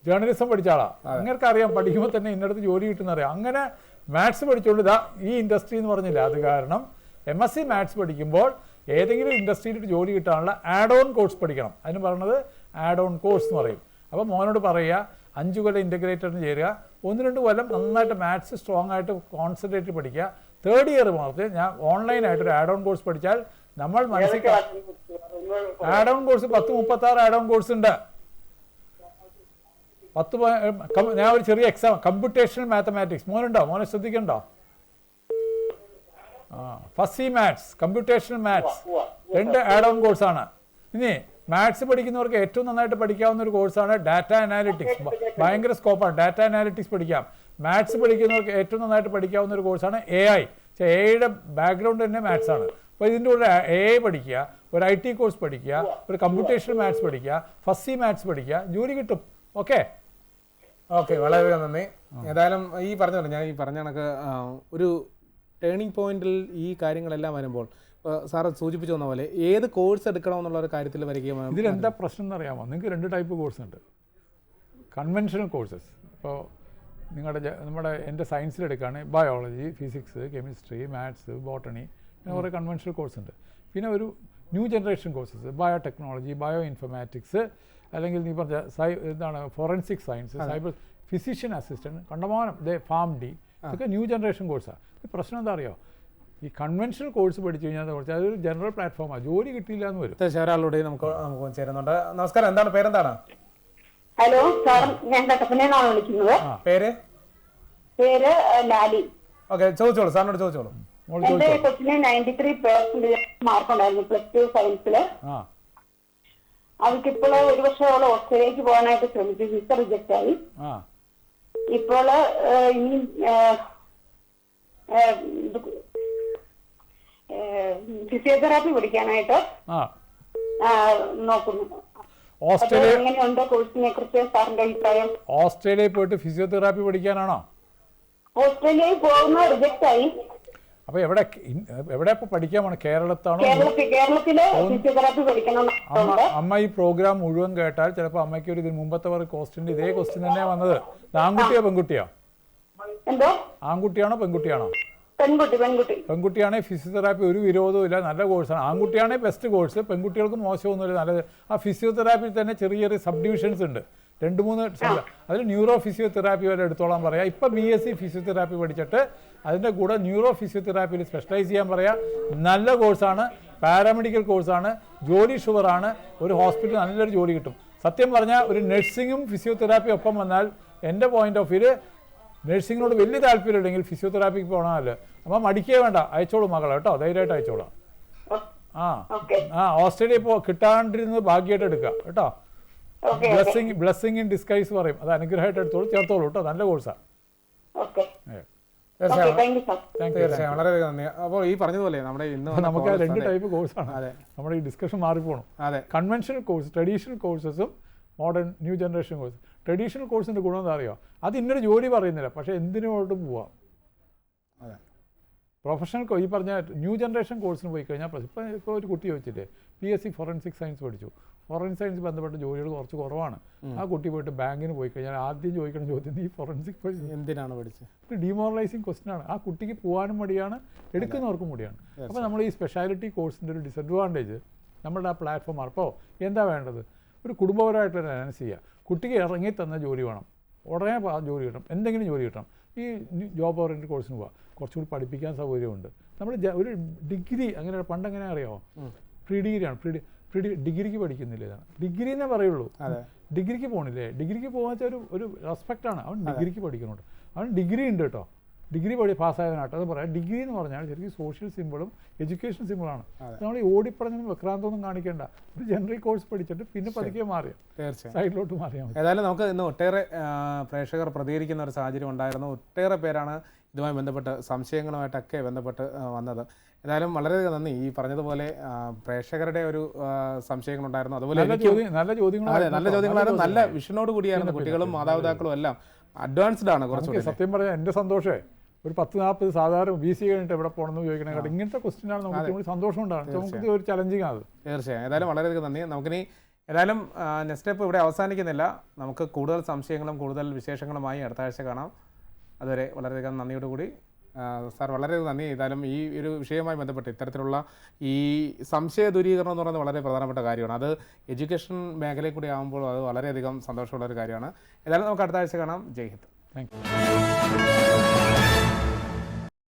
ജേർണലിസം പഠിച്ച ആളാണ്. നിങ്ങൾക്ക് അറിയാം, പഠിക്കുമ്പോൾ തന്നെ ഇന്നടത്ത് ജോലി കിട്ടുന്നറിയാം. അങ്ങനെ മാത്സ് പഠിച്ചുകൊണ്ട് ഇതാ ഈ ഇൻഡസ്ട്രി എന്ന് പറഞ്ഞില്ല. അത് കാരണം MSc മാത്സ് പഠിക്കുമ്പോൾ ഏതെങ്കിലും ഇൻഡസ്ട്രിയിൽ ജോലി കിട്ടാനുള്ള ആഡ് ഓൺ കോഴ്സ് പഠിക്കണം. അതിന് പറയുന്നത് ആഡ് ഓൺ കോഴ്സ് എന്ന് പറയും. അപ്പോൾ മോനോട് പറയുക, 5 കൊല്ലം ഇൻ്റഗ്രേറ്ററിന് ചേരുക, 1-2 കൊല്ലം നന്നായിട്ട് മാത്സ് സ്ട്രോങ് ആയിട്ട് കോൺസെൻട്രേറ്റ് പഠിക്കുക. 3rd ഇയർ മാത്രമേ ഞാൻ ഓൺലൈനായിട്ട് ഒരു ആഡ് ഓൺ കോഴ്സ് പഠിച്ചാൽ നമ്മൾ add on course 10-36 add on course ഉണ്ട്. ഞാൻ ഒരു ചെറിയ എക്സാം, കമ്പ്യൂട്ടേഷണൽ മാത്തമാറ്റിക്സ് മോനെ ശ്രദ്ധിക്കണ്ടോ? Fuzzy maths, computational maths, 2 add on കോഴ്സാണ്. ഇനി മാത്സ് പഠിക്കുന്നവർക്ക് ഏറ്റവും നന്നായിട്ട് പഠിക്കാവുന്ന ഒരു കോഴ്സാണ് ഡാറ്റ അനാലിറ്റിക്സ്. ഭയങ്കര സ്കോപ്പാണ്. ഡാറ്റ അനാലിറ്റിക്സ് പഠിക്കാം. മാത്സ് പഠിക്കുന്നവർക്ക് ഏറ്റവും നന്നായിട്ട് പഠിക്കാവുന്ന ഒരു കോഴ്സാണ് AI. AI-യുടെ ബാക്ക്ഗ്രൗണ്ട് തന്നെ മാത്സ് ആണ്. അപ്പോൾ ഇതിൻ്റെ കൂടെ AI പഠിക്കുക, ഒരു IT കോഴ്സ് പഠിക്കുക, ഒരു കമ്പ്യൂട്ടേഷണൽ മാത്സ് പഠിക്കുക, ഫസി മാത്സ് പഠിക്കുക, ജോലി കിട്ടും. ഓക്കെ, വളരെ നന്ദി. ഏതായാലും ഞാൻ ഈ പറഞ്ഞ കണക്ക് ഒരു ടേണിംഗ് പോയിന്റിൽ ഈ കാര്യങ്ങളെല്ലാം വരുമ്പോൾ സാറ് സൂചിപ്പിച്ചു തന്ന പോലെ ഏത് കോഴ്സ് എടുക്കണമെന്നുള്ള ഒരു കാര്യത്തിൽ വരികയാണ്. ഇതിലെന്താ പ്രശ്നം എന്നറിയാമോ? നിങ്ങൾക്ക് 2 ടൈപ്പ് കോഴ്സ് ഉണ്ട്. Conventional courses. ഇപ്പോൾ നമ്മുടെ എൻ്റെ സയൻസിലെടുക്കുകയാണ് biology, physics, chemistry, maths, botany, അങ്ങനെ കുറേ കൺവെൻഷണൽ കോഴ്സ് ഉണ്ട്. പിന്നെ ഒരു new generation courses, biotechnology, bio informatics, അല്ലെങ്കിൽ നീ പറഞ്ഞ forensic science, cyber physician assistant, കണ്ടമാനം, FARM-D, ഇതൊക്കെ ന്യൂ ജനറേഷൻ കോഴ്സാണ്. പ്രശ്നം എന്താ അറിയോ? ഈ കൺവെൻഷണൽ കോഴ്സ് പഠിച്ചു കഴിഞ്ഞാൽ അതൊരു ജനറൽ പ്ലാറ്റ്ഫോമാണ്, ജോലി കിട്ടിയില്ല എന്ന് വരും. ഒരാളോട് നമുക്ക് ചേരുന്നുണ്ട്. നമസ്കാരം, എന്താണ് പേരെന്താണ്? ഹലോ സാർ, ഞാൻ കട്ടപ്പനയിലാണ് വിളിക്കുന്നത്. പേര് ലാലി. ഓക്കെ, ചോദിച്ചോളൂ, സാറിനോട് ചോദിച്ചോളൂ. എന്റെ കൊച്ചിന് 93% മാർക്കുണ്ടായിരുന്നു +2 സയൻസില്. അവൾക്കിപ്പോൾ 1 വർഷത്തോളം ഓസ്ട്രേലിയക്ക് പോകാനായിട്ട് ശ്രമിച്ചു, വിസ റിജക്റ്റ് ആയി. ഇപ്പോൾ ഇനി ഫിസിയോതെറാപ്പി പഠിക്കാനായിട്ട് നോക്കുന്നു. എങ്ങനെയുണ്ട് കോഴ്സിനെ കുറിച്ച് സാറിന്റെ അഭിപ്രായം? ഓസ്ട്രേലിയയിൽ പോയിട്ട് ഫിസിയോതെറാപ്പി പഠിക്കാനാണോ? ഓസ്ട്രേലിയയിൽ പോകുന്ന റിജക്റ്റ് ആയി. അപ്പൊ എവിടെ ഇപ്പൊ പഠിക്കാൻ പോണേ? കേരളത്തിലെ ഫിസിയോതെറാപ്പി പഠിക്കണം. അമ്മ ഈ പ്രോഗ്രാം മുഴുവൻ കേട്ടാൽ ചിലപ്പോൾ അമ്മയ്ക്ക് ഒരു ഇതിന് മുമ്പത്തെ ക്വസ്റ്റ്യൻ ഇതേ ക്വസ്റ്റ്യൻ തന്നെയാ വന്നത്. ആൺകുട്ടിയോ പെൺകുട്ടിയോ? എന്തോ ആൺകുട്ടിയാണോ പെൺകുട്ടിയാണോ? പെൺകുട്ടിയാണെങ്കിൽ ഫിസിയോതെറാപ്പി ഒരു വിരോധവും ഇല്ല, നല്ല കോഴ്സാണ്. ആൺകുട്ടിയാണെങ്കിൽ ബെസ്റ്റ് കോഴ്സ്, പെൺകുട്ടികൾക്ക് മോശമൊന്നുമില്ല, നല്ലത്. ആ ഫിസിയോതെറാപ്പിയിൽ തന്നെ ചെറിയ ചെറിയ സബ് ഡിവിഷൻസ് ഉണ്ട്, 2-3. അതിൽ ന്യൂറോ ഫിസിയോതെറാപ്പി വരെ എടുത്തോളാൻ പറയാം. ഇപ്പം BSc ഫിസിയോതെറാപ്പി പഠിച്ചിട്ട് അതിൻ്റെ കൂടെ ന്യൂറോ ഫിസിയോതെറാപ്പിയിൽ സ്പെഷ്യലൈസ് ചെയ്യാൻ പറയാം. നല്ല കോഴ്സാണ്, പാരാമെഡിക്കൽ കോഴ്സാണ്, ജോലി ഷുവറാണ്. ഒരു ഹോസ്പിറ്റലിൽ നല്ലൊരു ജോലി കിട്ടും. സത്യം പറഞ്ഞാൽ ഒരു നഴ്സിങ്ങും ഫിസിയോതെറാപ്പിയും ഒപ്പം വന്നാൽ എൻ്റെ പോയിന്റ് ഓഫ് വ്യൂ നഴ്സിങ്ങിനോട് വലിയ താല്പര്യമുണ്ടെങ്കിൽ ഫിസിയോതെറാപ്പിക്ക് പോകണമല്ലോ. അപ്പം മടിക്കേ വേണ്ട, അയച്ചോളൂ മകളെ കേട്ടോ, ധൈര്യമായിട്ട് അയച്ചോളാം. ഓസ്ട്രേലിയ കിട്ടാണ്ടിരുന്നത് ഭാഗ്യമായിട്ട് എടുക്കുക കേട്ടോ. ബ്ലെസ്സിങ് ഇൻ ഡിസ്കൈസ് പറയും, അത് അനുഗ്രഹമായിട്ട് എടുത്തോളൂ, ചേർത്തോളൂ കേട്ടോ. നല്ല കോഴ്സാണ്. തീർച്ചയായും വളരെ നന്ദി. അപ്പോൾ ഈ പറഞ്ഞതുപോലെ നമ്മുടെ നമുക്ക് 2 ടൈപ്പ് കോഴ്സാണ്. നമ്മുടെ ഈ ഡിസ്കഷൻ മാറിപ്പോണം. കൺവെൻഷണൽ കോഴ്സ്, ട്രഡീഷണൽ കോഴ്സസും modern new generation course. Traditional കോഴ്സിൻ്റെ ഗുണം എന്താ അറിയോ? അത് ഇന്നൊരു ജോലി പറയുന്നില്ല, പക്ഷേ എന്തിനോട്ടും പോവാം. പ്രൊഫഷണൽ ഈ പറഞ്ഞ ന്യൂ ജനറേഷൻ കോഴ്സിന് പോയി കഴിഞ്ഞാൽ ഇപ്പോൾ ഒരു കുട്ടി ചോദിച്ചില്ലേ, BSc ഫോറൻസിക് സയൻസ് പഠിച്ചു. ഫോറൻസിക് സയൻസ് ബന്ധപ്പെട്ട ജോലികൾ കുറച്ച് കുറവാണ്. ആ കുട്ടി പോയിട്ട് ബാങ്കിന് പോയി കഴിഞ്ഞാൽ ആദ്യം ചോദിക്കുന്ന ചോദ്യം ഈ ഫോറൻസിക് എന്തിനാണ് പഠിച്ചത്? ഡിമോറലൈസിങ് ക്വസ്റ്റ്യനാണ്. ആ കുട്ടിക്ക് പോകാനും മടിയാണ്, എടുക്കുന്നവർക്കും മടിയാണ്. അപ്പോൾ നമ്മൾ ഈ സ്പെഷ്യാലിറ്റി കോഴ്സിൻ്റെ ഒരു ഡിസഡ്വാൻറ്റേജ് നമ്മളുടെ ആ പ്ലാറ്റ്ഫോമാണ്. അപ്പോൾ എന്താ വേണ്ടത്? ഒരു കുടുംബപരമായിട്ടുള്ള അനലൈസ് ചെയ്യുക. കുട്ടിക്ക് ഇറങ്ങി തന്ന ജോലി വേണം, ഉടനെ ജോലി കിട്ടണം, എന്തെങ്കിലും ജോലി കിട്ടണം. ഈ ജോബ് ഓറിയൻറ്റഡ് കോഴ്സിന് പോവുക, കുറച്ചുകൂടി പഠിപ്പിക്കാൻ സൗകര്യമുണ്ട്. നമ്മൾ ഒരു ഡിഗ്രി അങ്ങനെ പണ്ടെങ്ങനെ അറിയാമോ? പ്രീ ഡിഗ്രിയാണ്. ഡിഗ്രിക്ക് പഠിക്കുന്നില്ല, ഇതാണ് ഡിഗ്രി എന്നേ പറയുള്ളൂ. ഡിഗ്രിക്ക് പോകണില്ലേ? ഡിഗ്രിക്ക് പോകാൻ വെച്ചാൽ ഒരു റെസ്പെക്റ്റാണ്. അവൻ ഡിഗ്രിക്ക് പഠിക്കുന്നുണ്ട്, അവൻ ഡിഗ്രി ഉണ്ട് കേട്ടോ, ഡിഗ്രി പാസ്സായതിനാട്ടോ. അത് പറയാം. ഡിഗ്രി എന്ന് പറഞ്ഞാൽ ശരിക്കും സോഷ്യൽ സിമ്പിളും എഡ്യൂക്കേഷൻ സിമ്പിളാണ്. നമ്മൾ ഈ ഓടിപ്പറഞ്ഞൊന്നും വിക്രാന്തൊന്നും കാണിക്കേണ്ട. ഒരു ജനറൽ കോഴ്സ് പഠിച്ചിട്ട് പിന്നെ പതുക്കെ മാറിയാൽ തീർച്ചയായും സൈഡിലോട്ട് മാറിയാൽ മതി. ഏതായാലും നമുക്ക് ഇന്ന് ഒട്ടേറെ പ്രേക്ഷകർ പ്രതികരിക്കുന്ന ഒരു സാഹചര്യം ഉണ്ടായിരുന്നു. ഒട്ടേറെ പേരാണ് ഇതുമായി ബന്ധപ്പെട്ട് സംശയങ്ങളുമായിട്ടൊക്കെ ബന്ധപ്പെട്ട് വന്നത്. ഏതായാലും വളരെയധികം നന്ദി. ഈ പറഞ്ഞതുപോലെ പ്രേക്ഷകരുടെ ഒരു സംശയങ്ങളുണ്ടായിരുന്നു, അതുപോലെ നല്ല ചോദ്യങ്ങളായിരുന്നു. നല്ല വിഷനോട് കൂടിയായിരുന്നു കുട്ടികളും മാതാപിതാക്കളും എല്ലാം. അഡ്വാൻസ്ഡ് ആണ് കുറച്ചുകൂടി. സത്യം പറഞ്ഞാൽ എൻ്റെ സന്തോഷമേ ഒരു 10-40 സാധാരണ BC കഴിഞ്ഞിട്ട് എവിടെ പോകണമെന്ന് ചോദിക്കണേ ഇങ്ങനത്തെ ക്വസ്റ്റ്യനാണ് നമുക്ക് സന്തോഷം ഉണ്ടാകും. നമുക്ക് ഒരു ചലഞ്ചിങ് ആണ്. തീർച്ചയായും. ഏതായാലും വളരെയധികം നന്ദി. നമുക്കിനി ഏതായാലും നെക്സ്റ്റ് സ്റ്റെപ്പ് ഇവിടെ അവസാനിക്കുന്നില്ല. നമുക്ക് കൂടുതൽ സംശയങ്ങളും കൂടുതൽ വിശേഷങ്ങളുമായി അടുത്ത ആഴ്ച കാണാം. അതുവരെ വളരെയധികം നന്ദിയോടുകൂടി സാർ വളരെയധികം നന്ദി. ഏതായാലും ഈ ഒരു വിഷയവുമായി ബന്ധപ്പെട്ട് ഇത്തരത്തിലുള്ള ഈ സംശയ ദൂരീകരണം എന്ന് പറയുന്നത് വളരെ പ്രധാനപ്പെട്ട കാര്യമാണ്. അത് എഡ്യൂക്കേഷൻ മേഖലയിൽ കൂടി ആകുമ്പോൾ അത് വളരെയധികം സന്തോഷമുള്ള ഒരു കാര്യമാണ്. ഏതായാലും നമുക്ക് അടുത്ത ആഴ്ച കാണാം. ജയ് ഹിന്ദ്. Thank U.